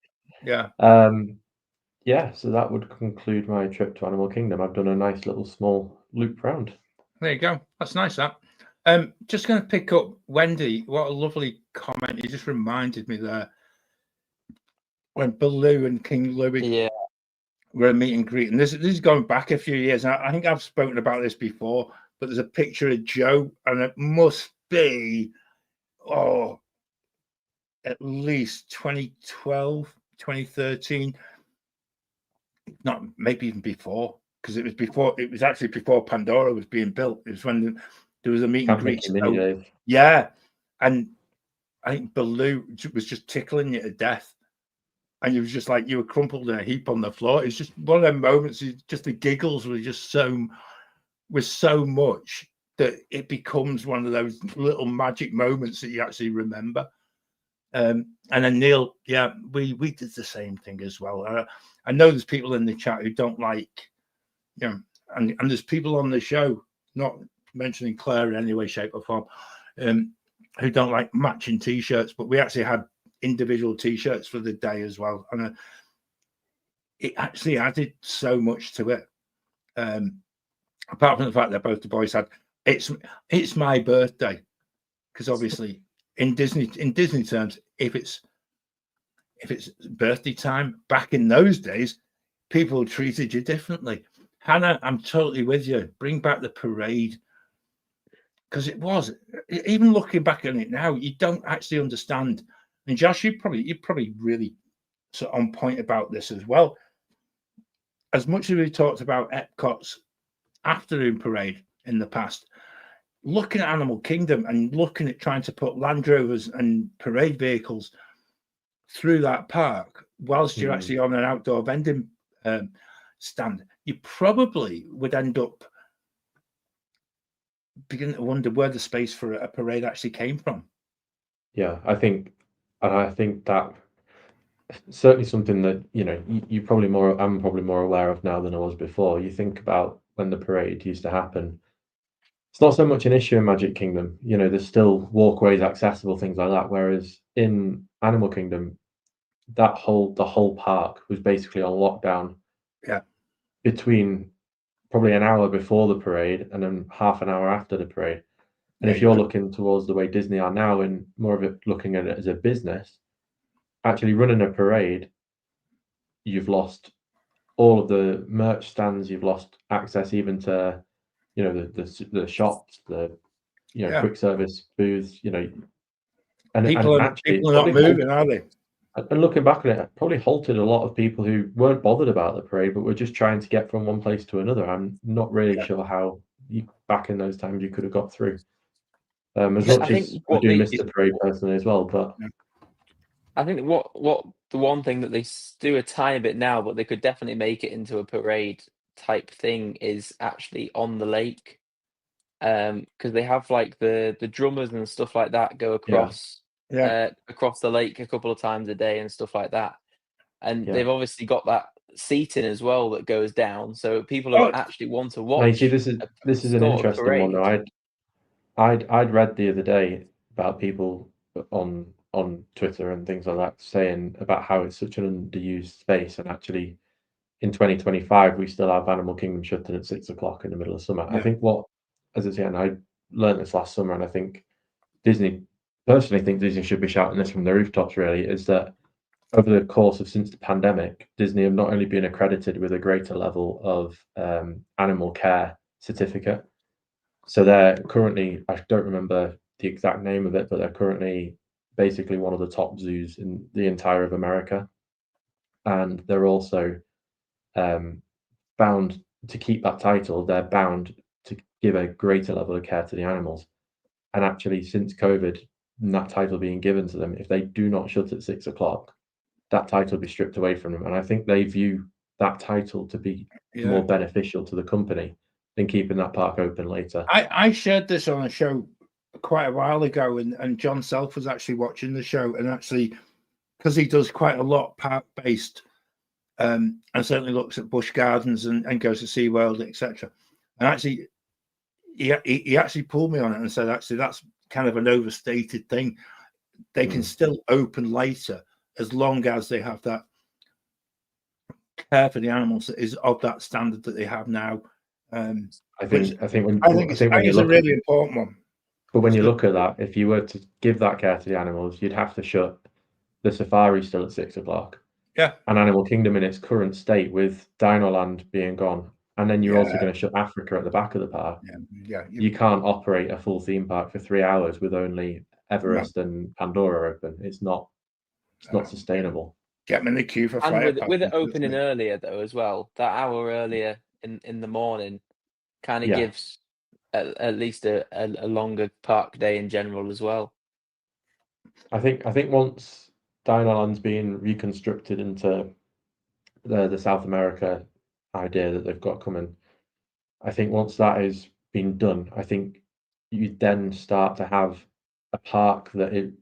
Yeah. So that would conclude my trip to Animal Kingdom. I've done a nice little small loop round. There you go. That's nice. That. Just going to pick up Wendy. What a lovely comment. You just reminded me there when Baloo and King Louie were a meet and greet. And this is going back a few years. I think I've spoken about this before, but there's a picture of Joe, and it must be, at least 2012, 2013. Not maybe even before, because it was actually before Pandora was being built. It was when there was a meet and greet. Yeah. And I think Baloo was just tickling you to death. And you was just like, you were crumpled in a heap on the floor. It's just one of them moments, just the giggles were just so much that it becomes one of those little magic moments that you actually remember. And then Neil, we did the same thing as well. I know there's people in the chat who don't like, and there's people on the show, not mentioning Claire in any way, shape, or form, who don't like matching T-shirts, but we actually had individual T-shirts for the day as well, and it actually added so much to it. Apart from the fact that both the boys had, it's my birthday, because obviously in Disney terms, if it's birthday time, back in those days, people treated you differently. Hannah, I'm totally with you. Bring back the parade, because it was, even looking back on it now, you don't actually understand. And Josh, you're probably really sort of on point about this as well. As much as we talked about EPCOT's afternoon parade in the past, looking at Animal Kingdom and looking at trying to put Land Rovers and parade vehicles through that park whilst you're actually on an outdoor vending stand, you probably would end up beginning to wonder where the space for a parade actually came from. Yeah, I think that certainly something that I'm probably more aware of now than I was before. You think about when the parade used to happen. It's not so much an issue in Magic Kingdom. There's still walkways accessible, things like that. Whereas in Animal Kingdom, the whole park was basically on lockdown. Yeah. Between probably an hour before the parade and then half an hour after the parade. And if you're looking towards the way Disney are now and more of it looking at it as a business, actually running a parade, you've lost all of the merch stands, you've lost access even to, the shops, the quick service booths, and people are actually not moving, are they? And looking back on it, it probably halted a lot of people who weren't bothered about the parade, but were just trying to get from one place to another. I'm not really sure how back in those times you could have got through. As much as I do miss the parade personally as well, but I think what the one thing that they do a tiny bit now, but they could definitely make it into a parade type thing, is actually on the lake, because they have like the drummers and stuff like that go across across the lake a couple of times a day and stuff like that, and they've obviously got that seating as well that goes down, so people who actually want to watch. See, this is an interesting one though. I'd read the other day about people on Twitter and things like that saying about how it's such an underused space, and actually in 2025 we still have Animal Kingdom shutting at 6 o'clock in the middle of summer. I think as I say, and I learned this last summer, and I think Disney should be shouting this from the rooftops really, is that over the course of since the pandemic, Disney have not only been accredited with a greater level of animal care certificate. So they're currently, I don't remember the exact name of it, but they're currently basically one of the top zoos in the entire of America. And they're also bound to keep that title. They're bound to give a greater level of care to the animals. And actually, since COVID, that title being given to them, if they do not shut at 6 o'clock, that title will be stripped away from them. And I think they view that title to be more beneficial to the company than keeping that park open later. I shared this on a show quite a while ago, and John Self was actually watching the show, and actually, because he does quite a lot park-based, and certainly looks at Busch Gardens and goes to SeaWorld, etc. And actually, he actually pulled me on it and said, actually, that's kind of an overstated thing. They can still open later as long as they have that care for the animals that is of that standard that they have now. I think it's a really important one. But when you look at that, if you were to give that care to the animals, you'd have to shut the safari still at 6 o'clock. Yeah. And Animal Kingdom in its current state with Dino Land being gone. And then you're also going to shut Africa at the back of the park. You can't operate a full theme park for 3 hours with only Everest and Pandora open. It's not sustainable. Get them in the queue for flight. And with it opening earlier though as well, that hour earlier in the morning kind of gives at least a longer park day in general as well. I think once Dino Land's being reconstructed into the South America idea that they've got coming, I think once that is being done, I think you then start to have a park that it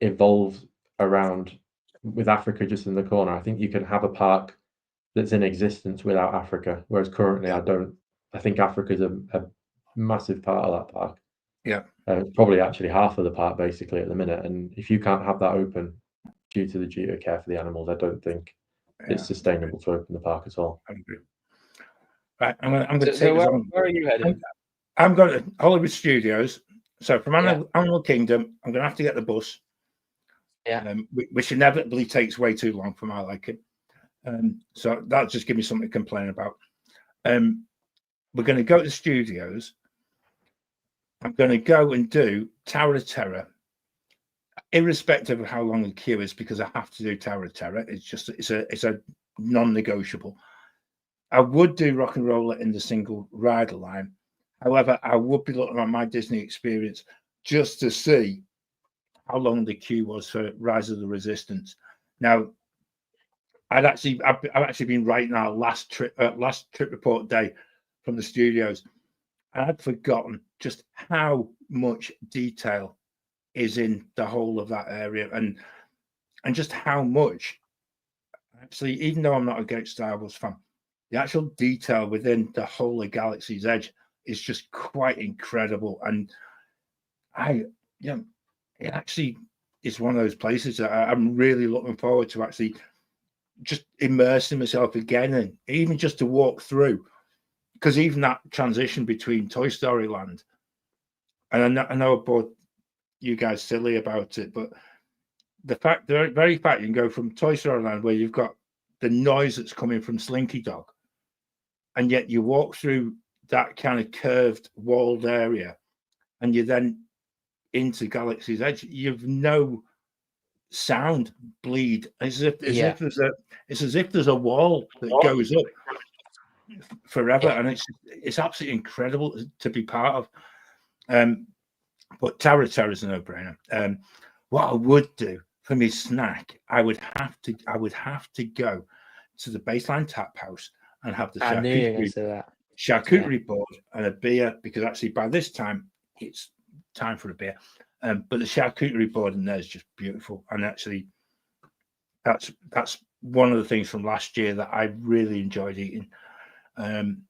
evolves around, with Africa just in the corner. I think you can have a park that's in existence without Africa, whereas currently I think Africa is a massive part of that park. Probably actually half of the park basically at the minute, and if you can't have that open due to the duty of care for the animals, I don't think it's sustainable to open the park at all. I agree. Right, I'm going to take so where are you heading? I'm going to Hollywood Studios. So from Animal Kingdom, I'm going to have to get the bus. Which inevitably takes way too long for my liking. So that'll just give me something to complain about. We're going to go to the studios. I'm going to go and do Tower of Terror, irrespective of how long the queue is, because I have to do Tower of Terror. It's a non-negotiable. I would do Rock and Roller in the single rider line. However, I would be looking at my Disney experience just to see how long the queue was for Rise of the Resistance. Now, I've actually been writing our last trip report day from the studios, and I'd forgotten just how much detail is in the whole of that area, and just how much, actually, even though I'm not a great Star Wars fan, the actual detail within the whole of Galaxy's Edge is just quite incredible. And it actually is one of those places that I'm really looking forward to actually just immersing myself again, and even just to walk through, because even that transition between Toy Story Land, and I know I brought you guys silly about it, but the very fact you can go from Toy Story Land, where you've got the noise that's coming from Slinky Dog, and yet you walk through that kind of curved walled area, and you're then into Galaxy's Edge, you've no sound bleed. It's as if there's a wall that goes up forever, and it's absolutely incredible to be part of. But Tower of Terror is a no-brainer. What I would do for me snack, I would have to go to the Baseline Tap House and have the charcuterie board and a beer, because actually by this time it's time for a beer. But the charcuterie board in there is just beautiful, and actually that's one of the things from last year that I really enjoyed eating. And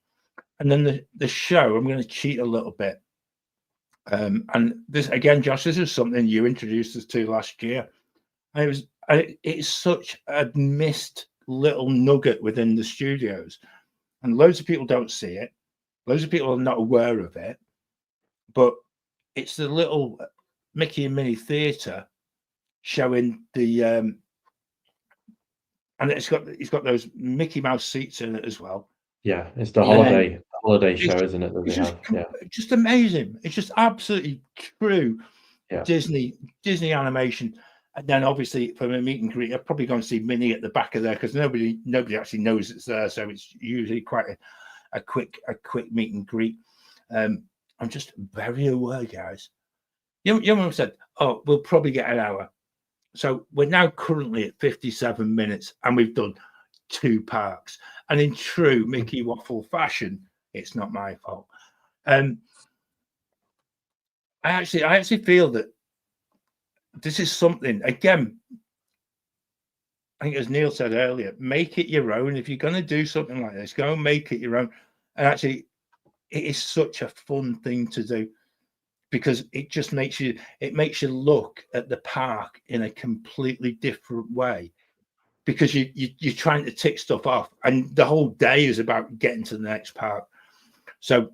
then the show, I'm going to cheat a little bit. And this again, Josh, this is something you introduced us to last year. And it's such a missed little nugget within the studios, and loads of people don't see it. Loads of people are not aware of it, but it's the little Mickey and Minnie Theatre showing the and it's got those Mickey Mouse seats in it as well. Yeah, it's the holiday show, isn't it? That it's they just, have. Just amazing. It's just absolutely true Disney animation. And then obviously from a meet and greet, I'm probably going to see Minnie at the back of there, because nobody actually knows it's there, so it's usually quite a quick meet and greet. I'm just very aware, guys. Your mum said, "Oh, we'll probably get an hour." So we're now currently at 57 minutes, and we've done 2 parks. And in true Mickey Waffle fashion, it's not my fault. I actually feel that this is something, again, I think as Neil said earlier, make it your own. If you're going to do something like this, go and make it your own. And actually, it is such a fun thing to do, because it just makes you look at the park in a completely different way, because you're trying to tick stuff off, and the whole day is about getting to the next park. So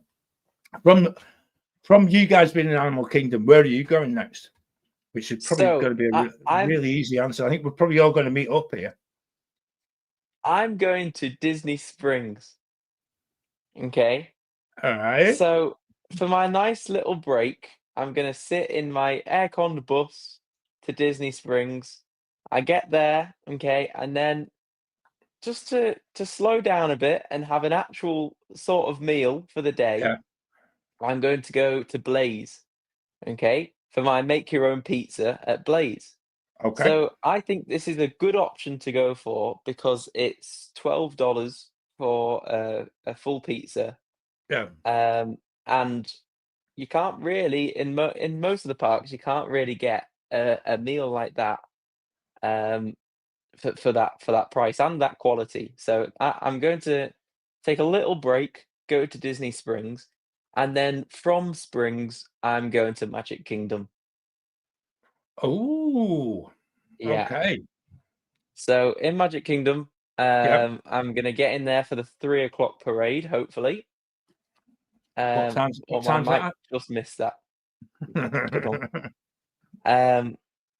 from you guys being in Animal Kingdom, where are you going next? Which is probably going to be a really easy answer. I think we're probably all going to meet up here. I'm going to Disney Springs. Okay. All right. So for my nice little break, I'm going to sit in my air-conned bus to Disney Springs. I get there, okay, and then just to slow down a bit and have an actual sort of meal for the day, I'm going to go to Blaze, okay, for my make-your-own pizza at Blaze. Okay. So I think this is a good option to go for, because it's $12 for a full pizza. Yeah. And you can't really, in most of the parks, you can't really get a meal like that for that price and that quality. So I'm going to take a little break, go to Disney Springs, and then from Springs, I'm going to Magic Kingdom. Oh, yeah. Okay. So in Magic Kingdom, I'm going to get in there for the 3 o'clock parade, hopefully. What time's I might just miss that.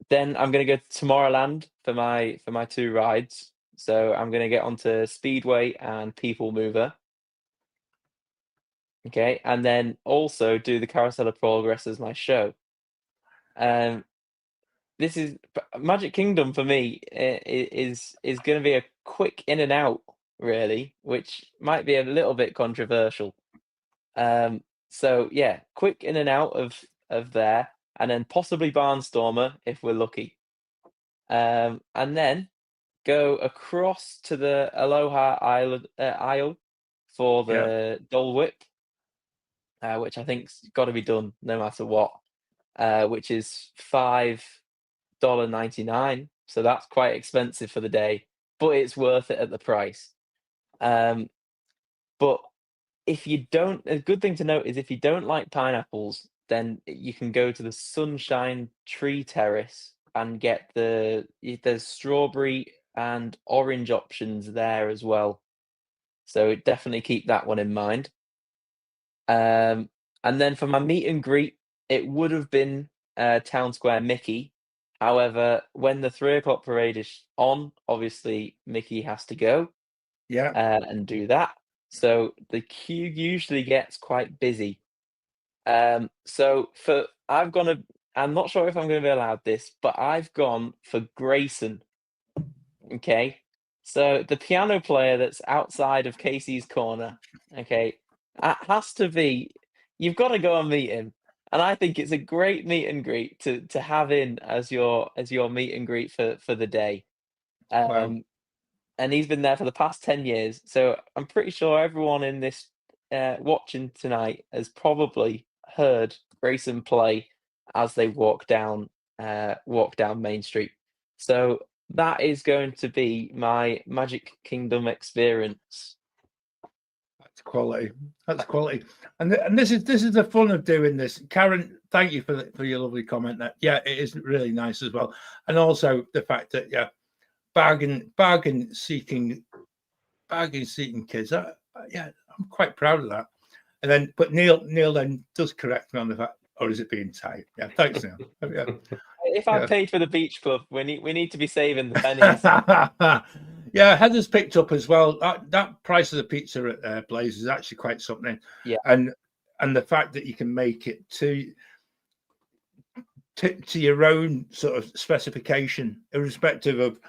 Then I'm going to go to Tomorrowland for my 2 rides. So I'm going to get onto Speedway and People Mover. Okay, and then also do the Carousel of Progress as my show. This is Magic Kingdom for me is going to be a quick in and out, really, which might be a little bit controversial. So yeah, quick in and out of there, and then possibly Barnstormer if we're lucky. And then go across to the Aloha aisle for the Dole Whip, which I think's got to be done no matter what, which is $5.99. So that's quite expensive for the day, but it's worth it at the price. But if you don't, a good thing to note is if you don't like pineapples, then you can go to the Sunshine Tree Terrace and get there's strawberry and orange options there as well. So definitely keep that one in mind. And then for my meet and greet, it would have been Town Square Mickey. However, when the 3 o'clock parade is on, obviously Mickey has to go and do that. So the queue usually gets quite busy. So I'm not sure if I'm going to be allowed this, but I've gone for Grayson. Okay. So the piano player that's outside of Casey's corner, okay, it has to be, you've got to go and meet him. And I think it's a great meet and greet to have in as your meet and greet for the day. Wow. And he's been there for the past 10 years. So I'm pretty sure everyone in this watching tonight has probably heard Grayson play as they walk down Main Street. So that is going to be my Magic Kingdom experience. That's quality. That's quality. And this is the fun of doing this. Karen, thank you for your lovely comment. That it is really nice as well, and also the fact that bargain seeking kids. I'm quite proud of that. And then, but Neil then does correct me on the fact, or is it being tight? Yeah, thanks, Neil. If I paid for the beach club, we need to be saving the pennies. Heather's picked up as well. That price of the pizza at Blaze is actually quite something. Yeah, and the fact that you can make it to your own sort of specification, irrespective of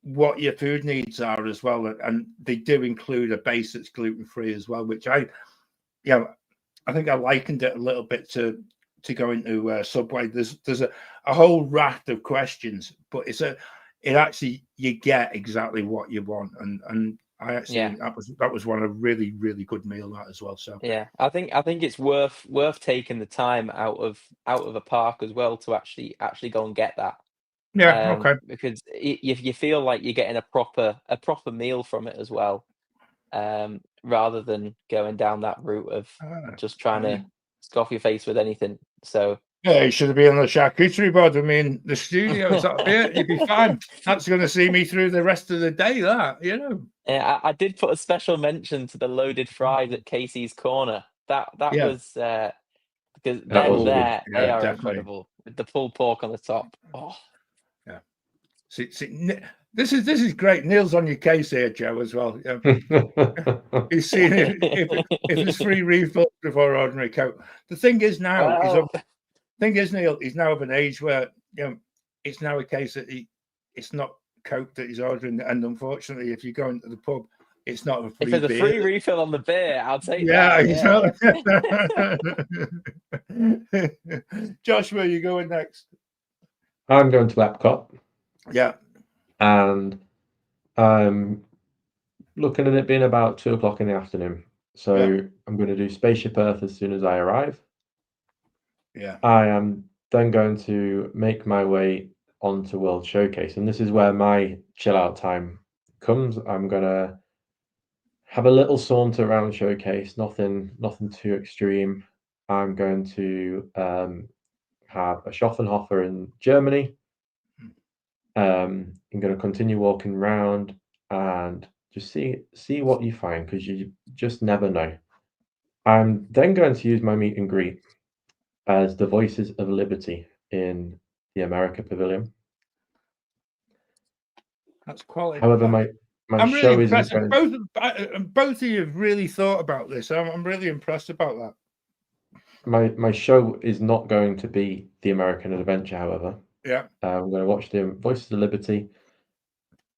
what your food needs are as well, and they do include a base that's gluten-free as well, which I think I likened it a little bit to going to Subway. There's a whole raft of questions, but it actually you get exactly what you want, and I actually that was one of a really, really good meal that as well. So I think it's worth taking the time out of a park as well to actually go and get that. Okay. Because you feel like you're getting a proper meal from it as well, rather than going down that route of just trying to scoff your face with anything. So you should have been on the charcuterie board with me in the studio. You'd be fine. That's going to see me through the rest of the day. Yeah, I did put a special mention to the loaded fries at Casey's Corner. That was because they are definitely incredible with the pulled pork on the top. Oh. Yeah. See, this is great. Neil's on your case here, Joe, as well. He's seeing if there's free refills before ordinary Coke. The thing is now, Neil, he's now of an age where it's now a case that it's not Coke that he's ordering, and unfortunately, if you go into the pub, it's not a free. If there's beer. A free refill on the beer, I'll take that. Josh, where are you going next? I'm going to EPCOT. Yeah. And I'm looking at it being about 2 o'clock in the afternoon. So I'm going to do Spaceship Earth as soon as I arrive. Yeah. I am then going to make my way onto World Showcase. And this is where my chill out time comes. I'm going to have a little saunter around Showcase, nothing too extreme. I'm going to have a Schaffenhofer in Germany. I'm going to continue walking around and just see what you find, because you just never know. I'm then going to use my meet and greet as the Voices of Liberty in the America Pavilion. That's quality. However, my I'm show really isn't impressed. Both of you have really thought about this. I'm really impressed about that. My show is not going to be the American Adventure, however. Yeah. I'm going to watch the Voices of Liberty.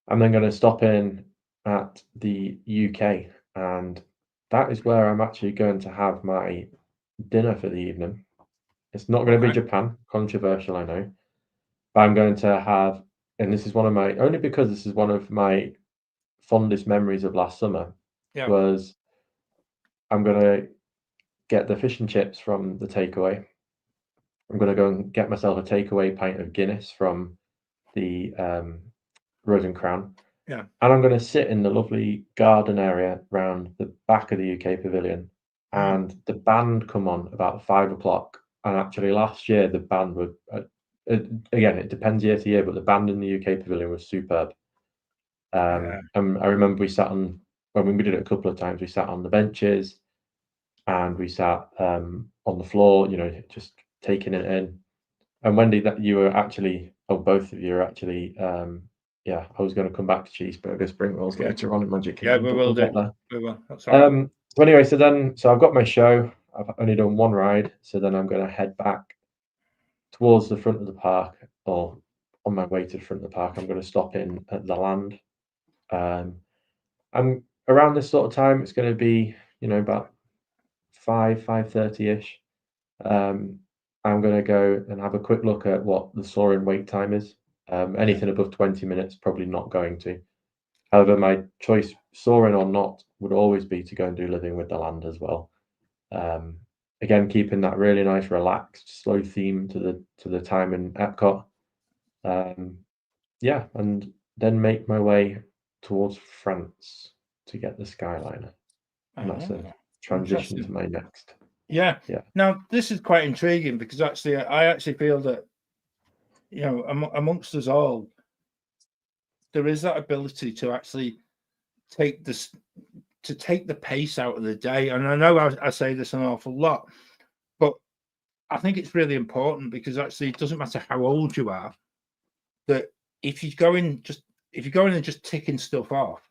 I'm then going to stop in at the UK, and that is where I'm actually going to have my dinner for the evening. It's not going to be Japan, controversial, I know, but I'm going to have and this is one of my only because this is one of my fondest memories of last summer. Was I'm gonna get the fish and chips from the takeaway. I'm gonna go and get myself a takeaway pint of Guinness from the Rose and Crown. Yeah. And I'm gonna sit in the lovely garden area round the back of the UK pavilion, and the band come on about 5:00. And actually, last year the band would again, it depends year to year, but the band in the UK pavilion was superb. And I remember we sat on when we did it a couple of times. We sat on the benches, and we sat on the floor, just taking it in. And Wendy, that you were actually, both of you are actually, I was going to come back to cheeseburger, spring rolls later on in Magic Kingdom. Yeah, we will do. We will. That's all right. So anyway, so I've got my show. I've only done one ride, so then I'm going to head back towards the front of the park, or on my way to the front of the park. I'm going to stop in at the Land. I'm around this sort of time. It's going to be, about 5:30ish. I'm going to go and have a quick look at what the soaring wait time is. Anything above 20 minutes, probably not going to. However, my choice, soaring or not, would always be to go and do Living with the Land as well. Again, keeping that really nice, relaxed, slow theme to the time in Epcot. And then make my way towards France to get the Skyliner. And that's a transition to my next. Yeah. Now, this is quite intriguing because I actually feel that, amongst us all, there is that ability to actually take the pace out of the day. And I know I say this an awful lot, but I think it's really important because actually it doesn't matter how old you are, that if you go in and just ticking stuff off,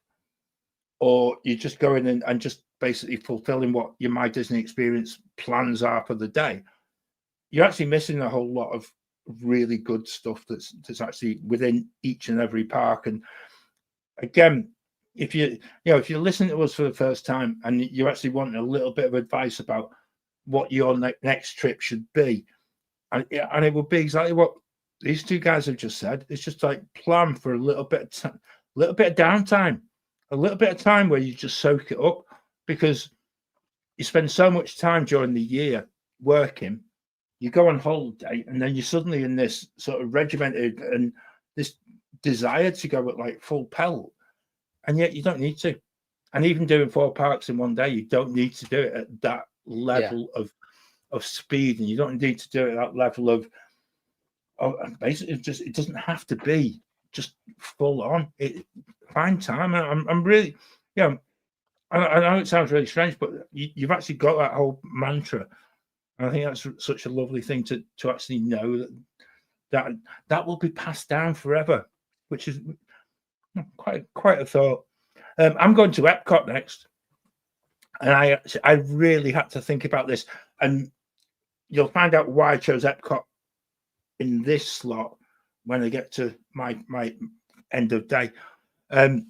or you just go in and just basically fulfilling what your My Disney Experience plans are for the day, you're actually missing a whole lot of really good stuff that's actually within each and every park. And again, if you're listening to us for the first time and you actually want a little bit of advice about what your next trip should be, and it would be exactly what these two guys have just said. It's just like plan for a little bit of downtime, a little bit of time where you just soak it up, because you spend so much time during the year working, you go on holiday, and then you're suddenly in this sort of regimented and this desire to go at like full pelt, and yet you don't need to. And even doing 4 parks in one day, you don't need to do it at that level of speed, and you don't need to do it at that level of basically just, it doesn't have to be just full on. Find time. I'm really, I know it sounds really strange, but you've actually got that whole mantra. And I think that's such a lovely thing to actually know that will be passed down forever, which is quite a thought. I'm going to Epcot next, and I really had to think about this, and you'll find out why I chose Epcot in this slot when I get to my end of day. I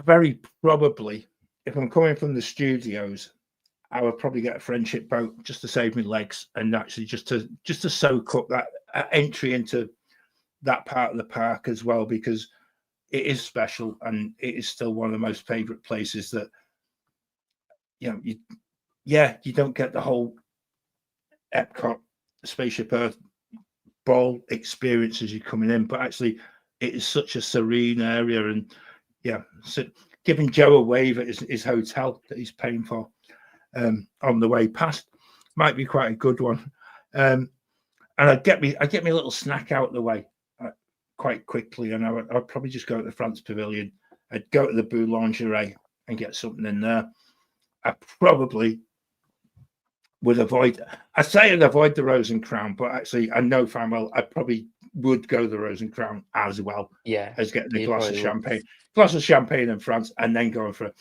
very probably, if I'm coming from the studios, I would probably get a friendship boat just to save me legs, and actually just to soak up that entry into that part of the park as well, because it is special and it is still one of the most favorite places that you don't get the whole Epcot Spaceship Earth ball experience as you're coming in, but actually it is such a serene area. And so giving Joe a wave at his hotel that he's paying for on the way past might be quite a good one. And I'd get me a little snack out of the way quite quickly, and I'd probably just go to the France Pavilion. I'd go to the Boulangerie and get something in there. I probably would avoid the Rose and Crown, but actually I know fine well I probably would go the Rose and Crown as well as getting a glass of champagne in France, and then going for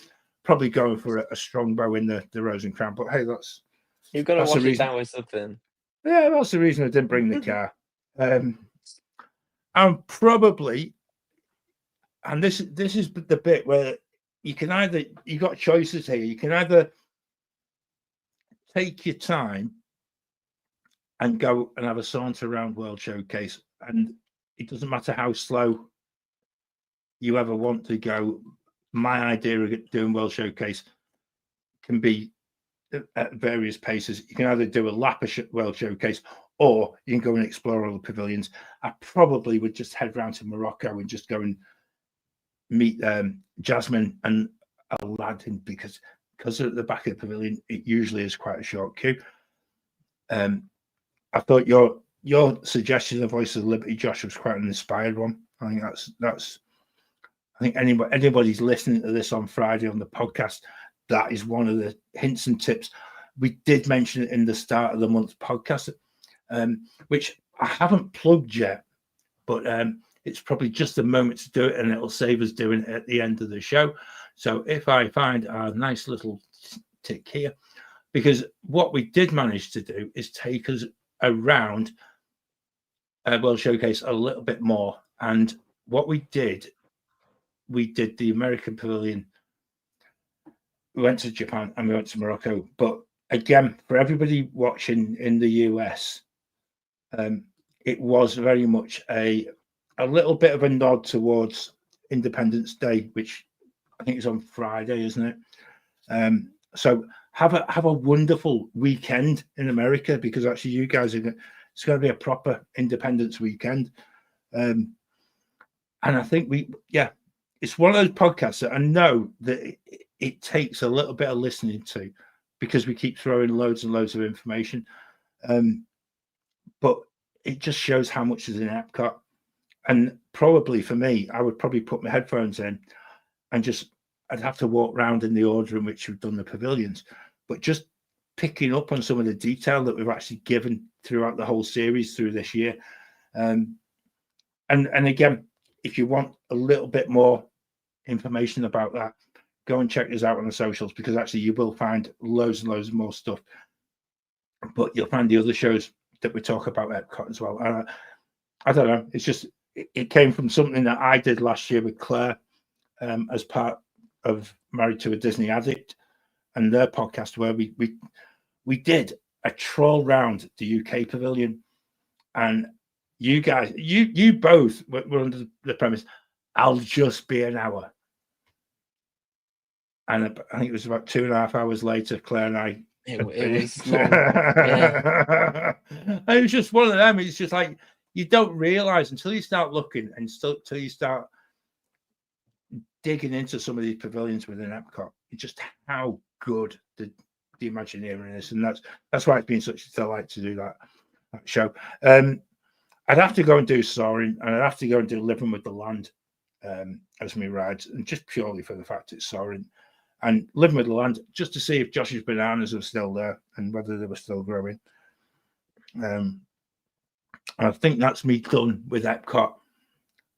a strongbow in the Rose and Crown. But hey, you've got to wash it down with something. Yeah, that's the reason I didn't bring the car. I'm probably, and this is the bit where you got choices here. You can either take your time and go and have a saunter around World Showcase, and it doesn't matter how slow you ever want to go. My idea of doing World Showcase can be at various paces. You can either do a lap of World Showcase, or you can go and explore all the pavilions. I probably would just head round to Morocco and just go and meet Jasmine and Aladdin, because at the back of the pavilion it usually is quite a short queue. I thought your suggestion of Voice of Liberty, Josh, was quite an inspired one. I think that's I think anybody's listening to this on Friday on the podcast, that is one of the hints and tips. We did mention it in the start of the month podcast, which I haven't plugged yet, but it's probably just a moment to do it, and it'll save us doing it at the end of the show. So if I find a nice little tick here, because what we did manage to do is take us around World Showcase a little bit more. And what we did the American Pavilion, we went to Japan, and we went to Morocco. But again, for everybody watching in the US, it was very much a little bit of a nod towards Independence Day, which I think is on Friday, isn't it? So have a wonderful weekend in America, because actually you guys it's going to be a proper Independence weekend. And I think it's one of those podcasts that I know that it takes a little bit of listening to, because we keep throwing loads and loads of information. But it just shows how much is in Epcot. And probably for me, I would probably put my headphones in and I'd have to walk around in the order in which we've done the pavilions, but just picking up on some of the detail that we've actually given throughout the whole series through this year. And again, if you want a little bit more information about that, go and check us out on the socials, because actually you will find loads and loads more stuff. But you'll find the other shows that we talk about at Epcot as well. I don't know. It's just it came from something that I did last year with Claire, as part of Married to a Disney Addict and their podcast, where we did a troll round the UK pavilion, and you guys, you both were under the premise, I'll just be an hour. And I think it was about 2.5 hours later, Claire and I. It was long. Yeah. It was just one of them. It's just like, you don't realize until you start looking and until you start digging into some of these pavilions within Epcot, just how good the Imagineering is. And that's why it's been such a delight to do that show. I'd have to go and do Soaring, and I'd have to go and do Living with the Land as my rides, and just purely for the fact it's Soaring. And Living with the Land, just to see if Josh's bananas are still there and whether they were still growing. I think that's me done with Epcot.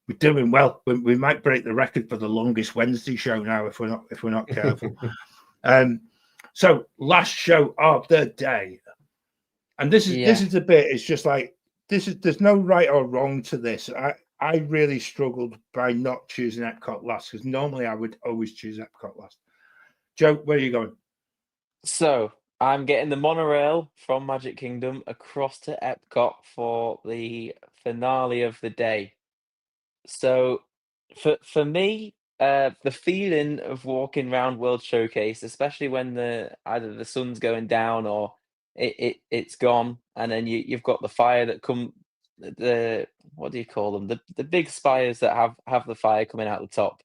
We're doing well. We might break the record for the longest Wednesday show now if we're not careful. So last show of the day, and this is a bit. It's just like there's no right or wrong to this. I really struggled by not choosing Epcot last, because normally I would always choose Epcot last. Joe, where are you going? So I'm getting the monorail from Magic Kingdom across to Epcot for the finale of the day. So for me, the feeling of walking around World Showcase, especially when either the sun's going down or it's gone, and then you've got the fire that what do you call them? The big spires that have the fire coming out the top.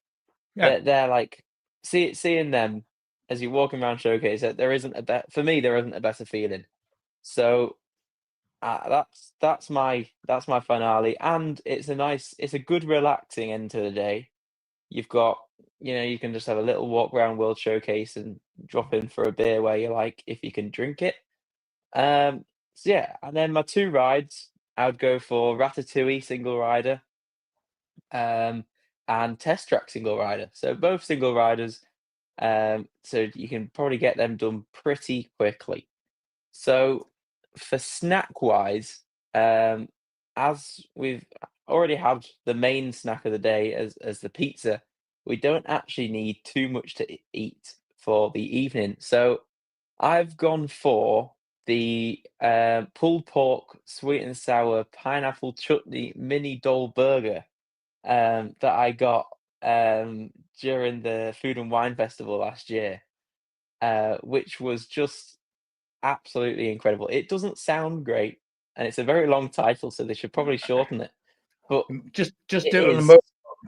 Yeah. They're like seeing them as you're walking around Showcase. There isn't a better feeling. So that's my finale, and it's a good relaxing end to the day. You've got, you can just have a little walk around World Showcase and drop in for a beer where you like, if you can drink it. So yeah, and then my two rides, I would go for Ratatouille single rider, and Test Track single rider. So both single riders, so you can probably get them done pretty quickly. So for snack wise, as we've already had the main snack of the day as the pizza, we don't actually need too much to eat for the evening. So I've gone for the pulled pork, sweet and sour, pineapple chutney mini dole burger that I got during the Food and Wine Festival last year, which was just absolutely incredible. It doesn't sound great, and it's a very long title, so they should probably shorten it. But just it do it is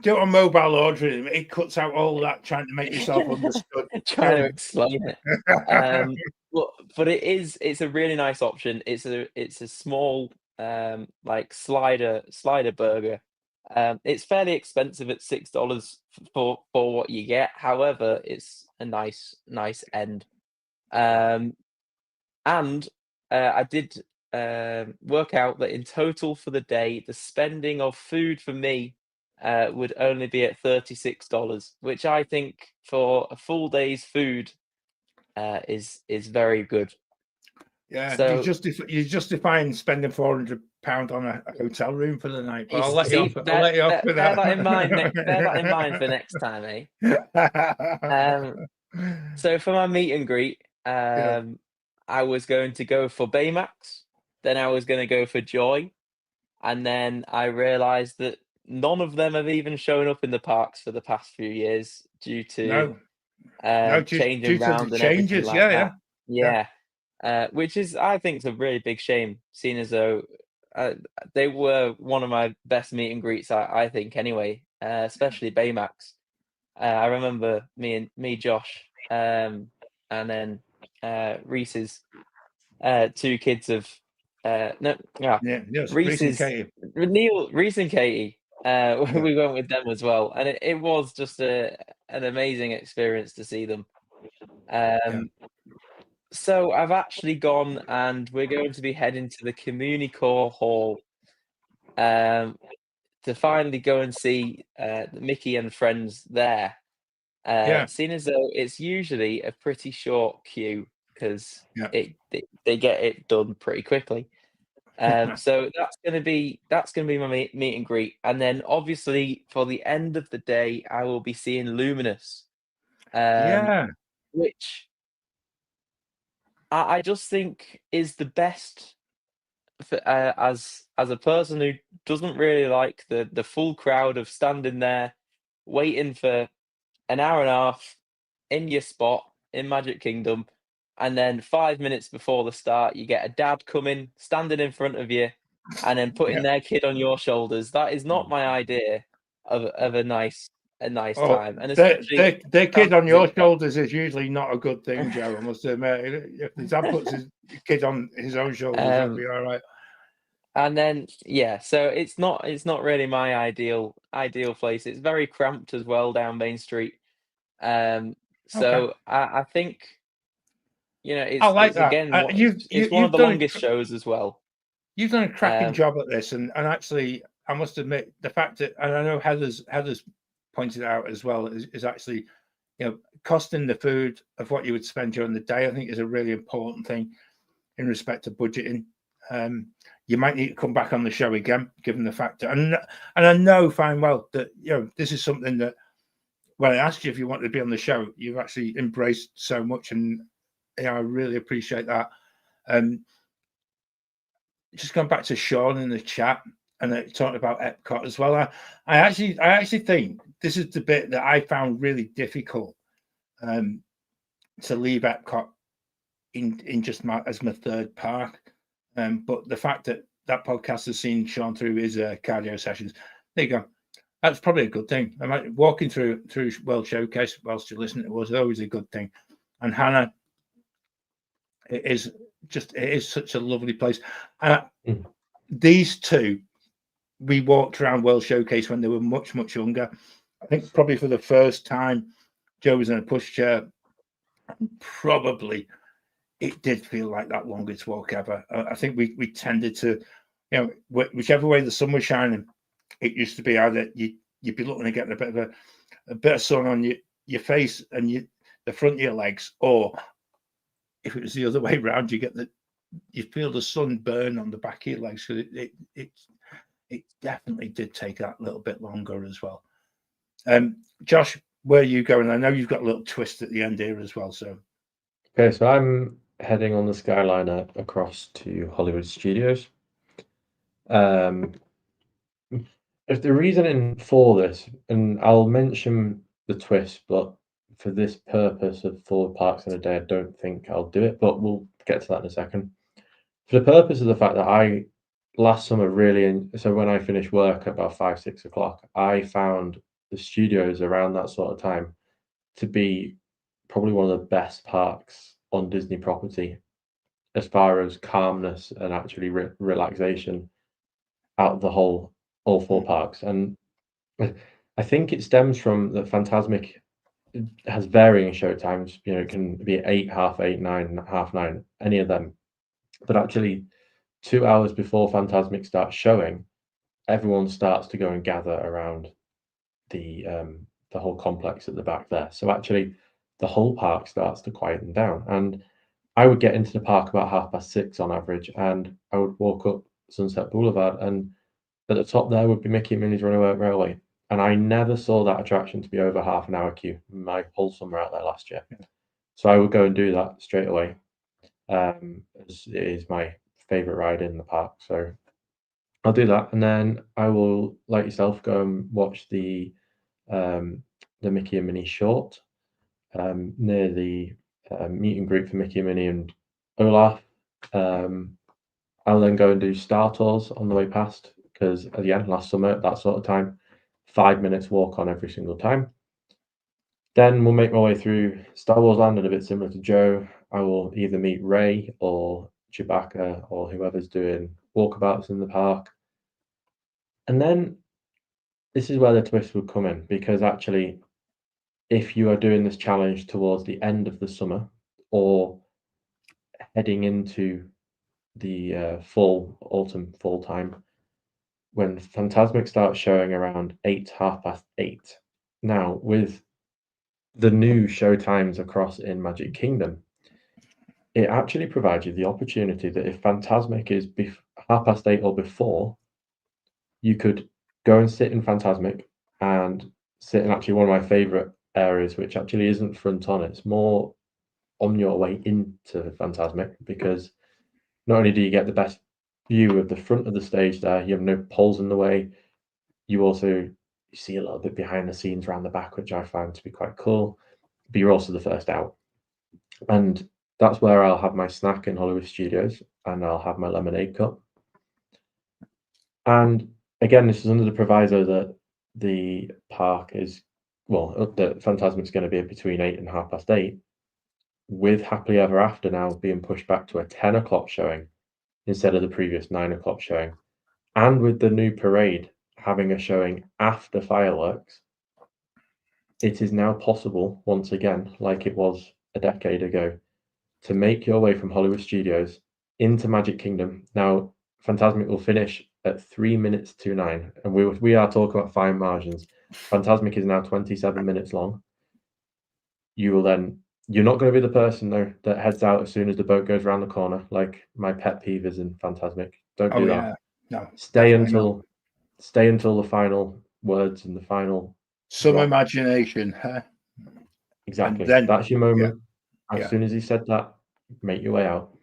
on mobile ordering. It cuts out all that trying to make yourself understood. trying to explain it. But it's a really nice option. It's a small like slider burger. It's fairly expensive at $6 for what you get. However, it's a nice end. And I did work out that in total for the day, the spending of food for me would only be at $36, which I think for a full day's food is very good. Yeah, So you're justifying spending £400 on a hotel room for the night. But I'll let see, you off with that. Bear that in mind. Bear that in mind for next time, eh? So for my meet and greet, I was going to go for Baymax, then I was going to go for Joy, and then I realised that none of them have even shown up in the parks for the past few years due to changing due to round the and everything changes. like that. Yeah. Which is, I think, is a really big shame, seeing as though they were one of my best meet and greets, I think, anyway, especially Baymax. I remember me, Josh, and then Reese's two kids of Reese and Katie. Reese and Katie. We went with them as well, and it was just an amazing experience to see them. So I've actually gone, and we're going to be heading to the Communicore Hall to finally go and see Mickey and Friends there. Seeing as though it's usually a pretty short queue because they get it done pretty quickly. So that's gonna be my meet and greet, and then obviously for the end of the day, I will be seeing Luminous, which I just think is the best for, as a person who doesn't really like the full crowd of standing there waiting for an hour and a half in your spot in Magic Kingdom, and then 5 minutes before the start, you get a dad coming, standing in front of you, and then putting their kid on your shoulders. That is not my idea of a nice time. And especially their kid on your shoulders is usually not a good thing, Joe. I must admit, if the dad puts his kid on his own shoulders, that'll be all right. And then so it's not really my ideal place. It's very cramped as well down Main Street. So I think it's, I like it's that. again it's one of the longest shows as well. You've done a cracking job at this, and actually, I must admit the fact that, and I know Heather's pointed out as well, is actually costing the food of what you would spend during the day. I think is a really important thing in respect to budgeting. You might need to come back on the show again, given the fact that, and I know fine well that this is something that when I asked you if you wanted to be on the show, you've actually embraced so much, and I really appreciate that. Just going back to Sean in the chat and talking about EPCOT as well. I actually think this is the bit that I found really difficult to leave EPCOT in just as my third park. But the fact that podcast has seen Sean through his cardio sessions, there you go. That's probably a good thing. I might walking through World Showcase whilst you're listening to us, always a good thing. And Hannah, it is such a lovely place. These two, we walked around World Showcase when they were much, much younger. I think probably for the first time, Joe was in a pushchair. Probably it did feel like that longest walk ever. I think we tended to, whichever way the sun was shining, it used to be either you'd be looking at getting a bit of sun on your face and the front of your legs, or if it was the other way around, you feel the sun burn on the back of your legs. So it definitely did take that little bit longer as well. Josh, where are you going? I know you've got a little twist at the end here as well. So okay, so I'm heading on the Skyliner across to Hollywood Studios. If the reasoning for this, and I'll mention the twist, but for this purpose of 4 parks in a day, I don't think I'll do it, but we'll get to that in a second. For the purpose of the fact that I last summer so when I finished work at about 5, 6 o'clock, I found the studios around that sort of time to be probably one of the best parks on Disney property as far as calmness and actually relaxation out of all 4 parks. And I think it stems from the Fantasmic has varying show times. You know, it can be 8, half 8, 9, half 9, any of them. But actually, 2 hours before Fantasmic starts showing, everyone starts to go and gather around the whole complex at the back there. So actually, the whole park starts to quieten down. And I would get into the park about 6:30 on average, and I would walk up Sunset Boulevard, and at the top there would be Mickey and Minnie's Runaway Railway. And I never saw that attraction to be over half an hour queue my whole summer out there last year. So I would go and do that straight away. As it is my favorite ride in the park. So I'll do that. And then I will, like yourself, go and watch the Mickey and Minnie short near the meet and greet for Mickey and Minnie and Olaf. I'll then go and do Star Tours on the way past, because again, last summer at that sort of time, 5 minutes walk on every single time. Then we'll make my way through Star Wars Land, and a bit similar to Joe, I will either meet Rey or Chewbacca or whoever's doing walkabouts in the park. And then this is where the twist would come in, because actually, if you are doing this challenge towards the end of the summer or heading into the fall time, when Fantasmic starts showing around 8, 8:30. Now, with the new show times across in Magic Kingdom, it actually provides you the opportunity that if Fantasmic is 8:30 or before, you could go and sit in Fantasmic and sit in actually one of my favorite areas, which actually isn't front on, it's more on your way into Fantasmic, because not only do you get the best view of the front of the stage there, you have no poles in the way, you see a little bit behind the scenes around the back, which I find to be quite cool, but you're also the first out. And that's where I'll have my snack in Hollywood Studios, and I'll have my lemonade cup. And again, this is under the proviso that the park is, the Fantasmic's going to be between 8 and 8:30, with Happily Ever After now being pushed back to a 10 o'clock showing instead of the previous 9 o'clock showing, and with the new parade having a showing after fireworks, it is now possible, once again, like it was a decade ago, to make your way from Hollywood Studios into Magic Kingdom. Now, Fantasmic will finish at 3 minutes to 9, and we are talking about fine margins. Fantasmic is now 27 minutes long. You're not going to be the person though that heads out as soon as the boat goes around the corner, like my pet peeve is in Fantasmic. Don't do that. No, stay until the final words and the final some drop. Imagination, huh? Exactly. That's your moment. As soon as he said that, make your way out.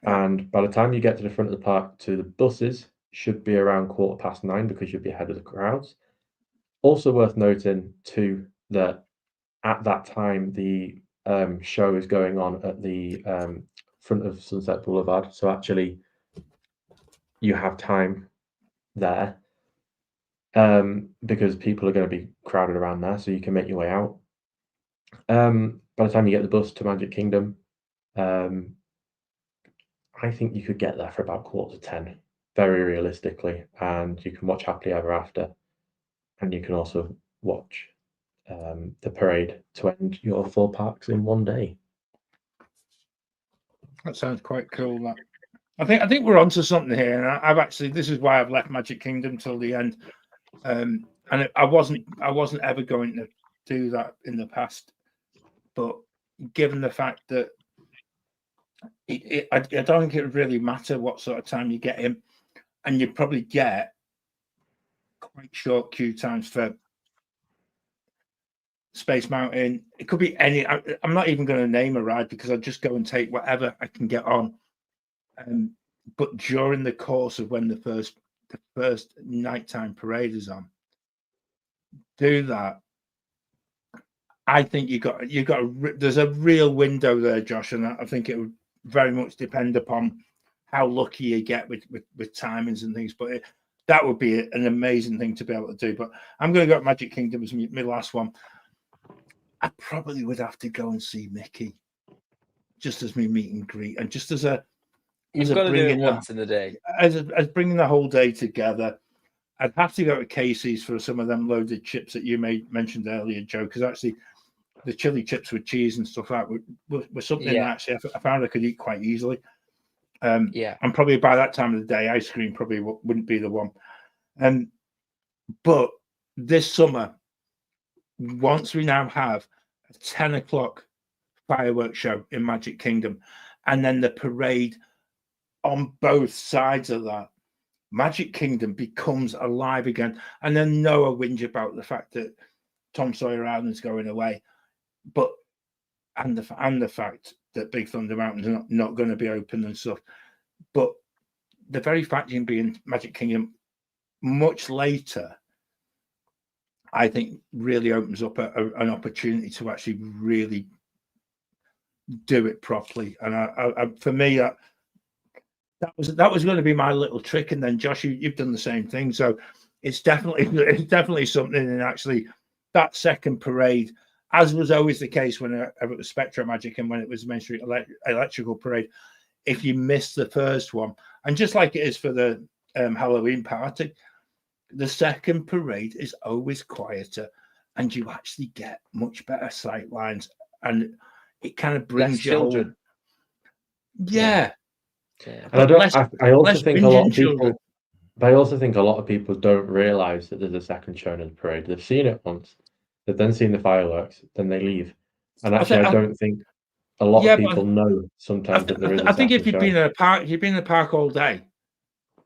And by the time you get to the front of the park to the buses, should be around 9:15, because you'll be ahead of the crowds. Also worth noting too that at that time the show is going on at the front of Sunset Boulevard, so actually you have time there, because people are going to be crowded around there, so you can make your way out. By the time you get the bus to Magic Kingdom, I think you could get there for about 9:45, very realistically, and you can watch Happily Ever After, and you can also watch the parade to end your 4 parks in one day. That sounds quite cool. That I think we're onto something here, and this is why I've left Magic Kingdom till the end. And I wasn't ever going to do that in the past, but given the fact that I don't think it would really matter what sort of time you get in, and you probably get quite short queue times for Space Mountain. It could be any. I'm not even going to name a ride because I'll just go and take whatever I can get on. But during the course of when the first nighttime parade is on, do that. I think there's a real window there, Josh, and I think it would very much depend upon how lucky you get with timings and things. But that would be an amazing thing to be able to do. But I'm going to go at Magic Kingdom as my last one. I probably would have to go and see Mickey, just as my meet and greet, and just as a you've got to do it once in the day, as bringing the whole day together. I'd have to go to Casey's for some of them loaded chips that you mentioned earlier, Joe, because actually the chili chips with cheese and stuff like that were something that actually I found I could eat quite easily. And probably by that time of the day, ice cream probably wouldn't be the one. But this summer, once we now have a 10 o'clock fireworks show in Magic Kingdom, and then the parade on both sides of that, Magic Kingdom becomes alive again. And then Noah whinge about the fact that Tom Sawyer Island's going away, and the fact that Big Thunder Mountain's not going to be open and stuff. But the very fact in being Magic Kingdom much later, I think really opens up an opportunity to actually really do it properly. And I for me, that was going to be my little trick. And then Josh, you've done the same thing. So it's definitely something. And actually, that second parade, as was always the case when it was Spectra Magic and when it was Main Street Electrical Parade, if you missed the first one, and just like it is for the Halloween party, the second parade is always quieter, and you actually get much better sight lines, and it kind of brings you home. Yeah. And I also think a lot of people don't realize that there's a second showing of the parade. They've seen it once, they've then seen the fireworks, then they leave. And actually, I don't think a lot of people know sometimes that there is. I think if you've been in a park all day,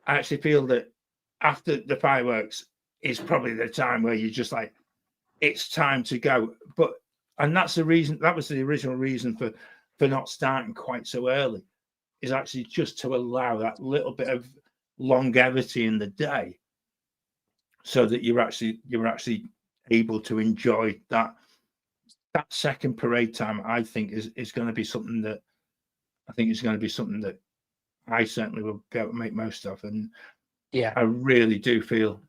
I actually feel that after the fireworks is probably the time where you're just like, it's time to go. And that's the reason. That was the original reason for not starting quite so early, is actually just to allow that little bit of longevity in the day, so that you're actually able to enjoy that second parade time. I think is going to be something that I certainly will be able to make most of. And I really do feel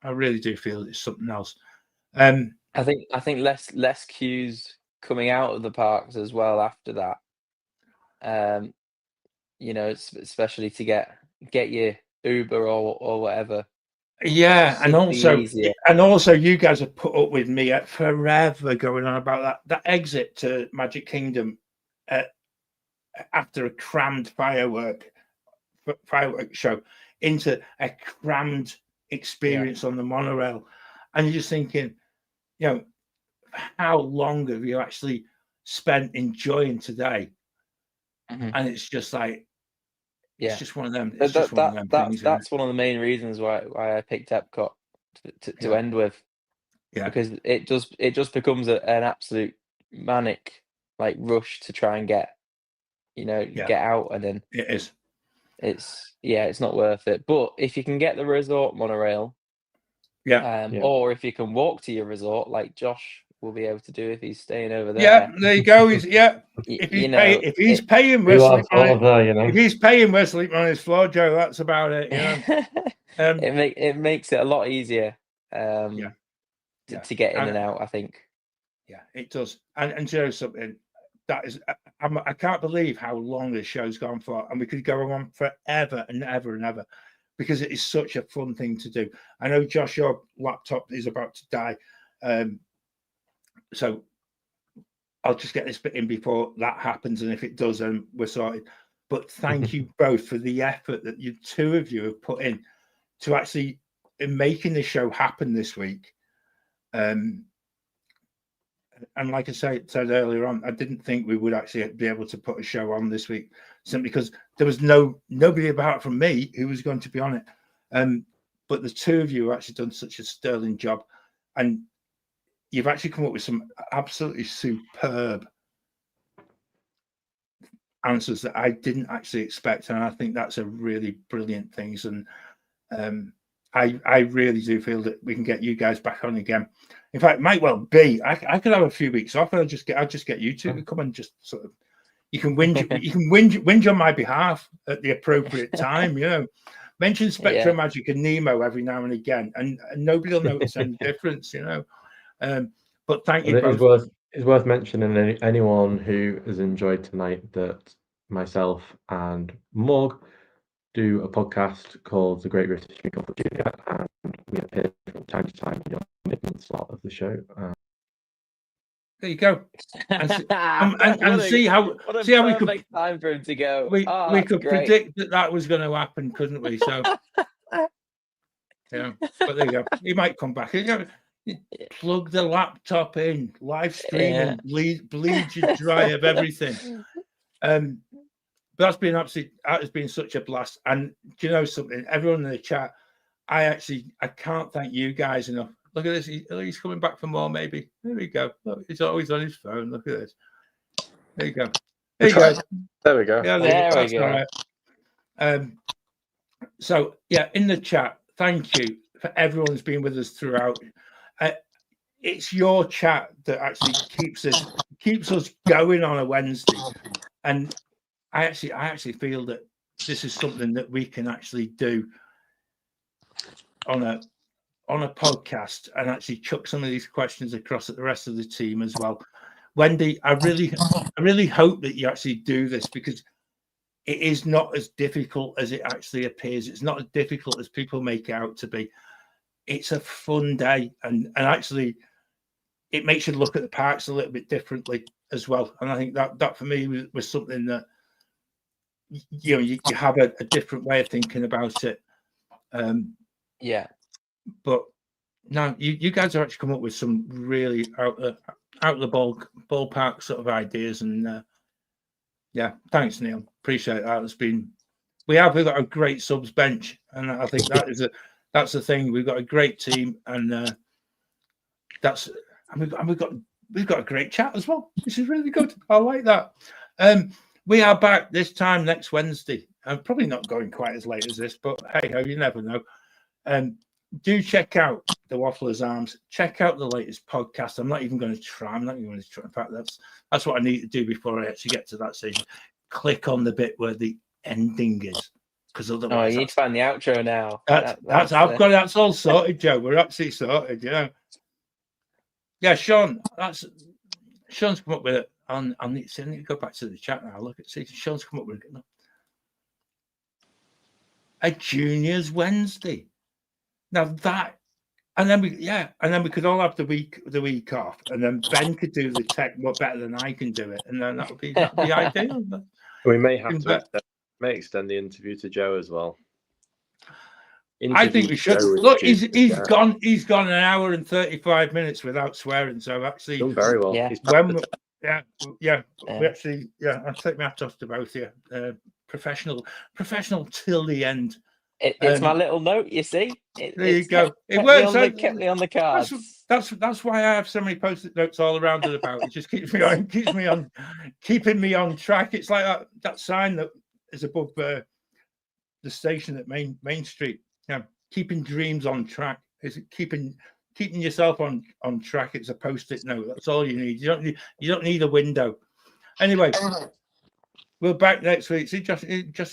it's something else. I think less queues coming out of the parks as well after that. Especially to get your Uber or whatever. Yeah, and also you guys have put up with me forever going on about that exit to Magic Kingdom after a crammed firework show into a crammed experience on the monorail, and you're just thinking, how long have you actually spent enjoying today? And it's just like, it's just one of them. It's just one of them things. That's one of the main reasons why I picked Epcot to end with. Yeah, because it just becomes an absolute manic rush to try and get out, and then it's not worth it. But if you can get the resort monorail, or if you can walk to your resort, like Josh will be able to do if he's staying over there. Yeah, there you go. If he's paying, we're sleeping on his floor, Joe. That's about it. It makes it a lot easier to get in and out, I think. Yeah, it does. And Joe, something that is, I can't believe how long this show's gone for, and we could go on forever and ever and ever, because it is such a fun thing to do. I know, Josh, your laptop is about to die. So I'll just get this bit in before that happens, and if it does, then we're sorted. But thank you both for the effort that you two of you have put in to actually making the show happen this week. And like I said earlier on, I didn't think we would actually be able to put a show on this week, simply because there was nobody about from me who was going to be on it. But the two of you have actually done such a sterling job, and you've actually come up with some absolutely superb answers that I didn't actually expect, and I think that's a really brilliant thing. And I really do feel that we can get you guys back on again. In fact, it might well be I could have a few weeks off, and I'll just get you two to come and just sort of you can whinge on my behalf at the appropriate time. Mention Spectrum Magic and Nemo every now and again, and nobody will notice any difference. But thank you both. It's worth mentioning anyone who has enjoyed tonight that myself and Morg do a podcast called The Great British Couple Junior, and we appear from time to time in the midnight slot of the show. There you go, and see how we could time for him to go. We could predict that was going to happen, couldn't we? So but there you go. He might come back. Plug the laptop in, live streaming, bleed you dry of everything. But that's been that has been such a blast. And do you know something? Everyone in the chat, I can't thank you guys enough. Look at this. He's coming back for more, maybe. There we go. Look, he's always on his phone. Look at this. There you go. There you go. There we go. Yeah, there we go. Right. So, in the chat, thank you for everyone who's been with us throughout. It's your chat that actually keeps us going on a Wednesday. And I actually feel that this is something that we can actually do on a podcast and actually chuck some of these questions across at the rest of the team as well. Wendy, I really hope that you actually do this, because it is not as difficult as it actually appears. It's not as difficult as people make it out to be. It's a fun day, and actually it makes you look at the parks a little bit differently as well. And I think that for me was something that you have a different way of thinking about it. But no, you guys have actually come up with some really out of the ballpark sort of ideas, and thanks, Neil. Appreciate that. We've got a great subs bench, and I think that's the thing. We've got a great team, and we've got a great chat as well, which is really good. I like that. We are back this time next Wednesday. I'm probably not going quite as late as this, but hey ho, you never know. Do check out the Waffler's Arms. Check out the latest podcast. I'm not even going to try. In fact, that's what I need to do before I actually get to that stage. Click on the bit where the ending is, because otherwise, you need to find the outro now. That's all sorted, Joe. We're absolutely sorted. Yeah, Sean. Sean's come up with it. I need to go back to the chat now. Look at Sean's come up with it. A Juniors Wednesday. Now that, and then we could all have the week off, and then Ben could do the tech more better than I can do it, and then that would be ideal. We may have to extend the interview to Joe as well. I think we should. Look, he's gone an hour and 35 minutes without swearing. So actually, done very well. We actually, I'll take my hat off to both of you. Professional till the end. It's my little note, you see. There you go. It works. Kept me on the cards. That's why I have so many post-it notes all around it about. It just keeps keeping me on track. It's like that sign that is above the station at Main Street. Keeping dreams on track. Is it keeping yourself on track? It's a post-it note. That's all you need. You don't need a window. Anyway. We're back next week. See, just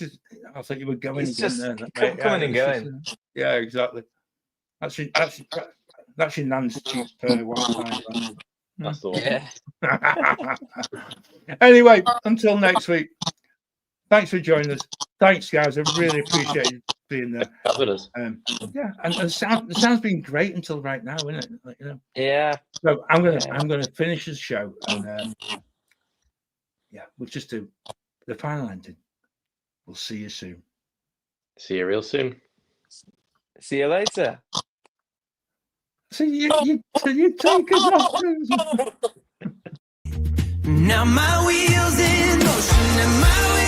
as I thought you were going. It's just coming and going. Yeah, exactly. That's your nan's cheap one. That's the one. Anyway, until next week. Thanks for joining us. Thanks, guys. I really appreciate you being there. And the sound's been great until right now, isn't it? Yeah. So I'm gonna finish the show, and we'll just do the final ending. We'll see you soon. See you real soon. See you later. So you take us off. Now my wheels in motion and my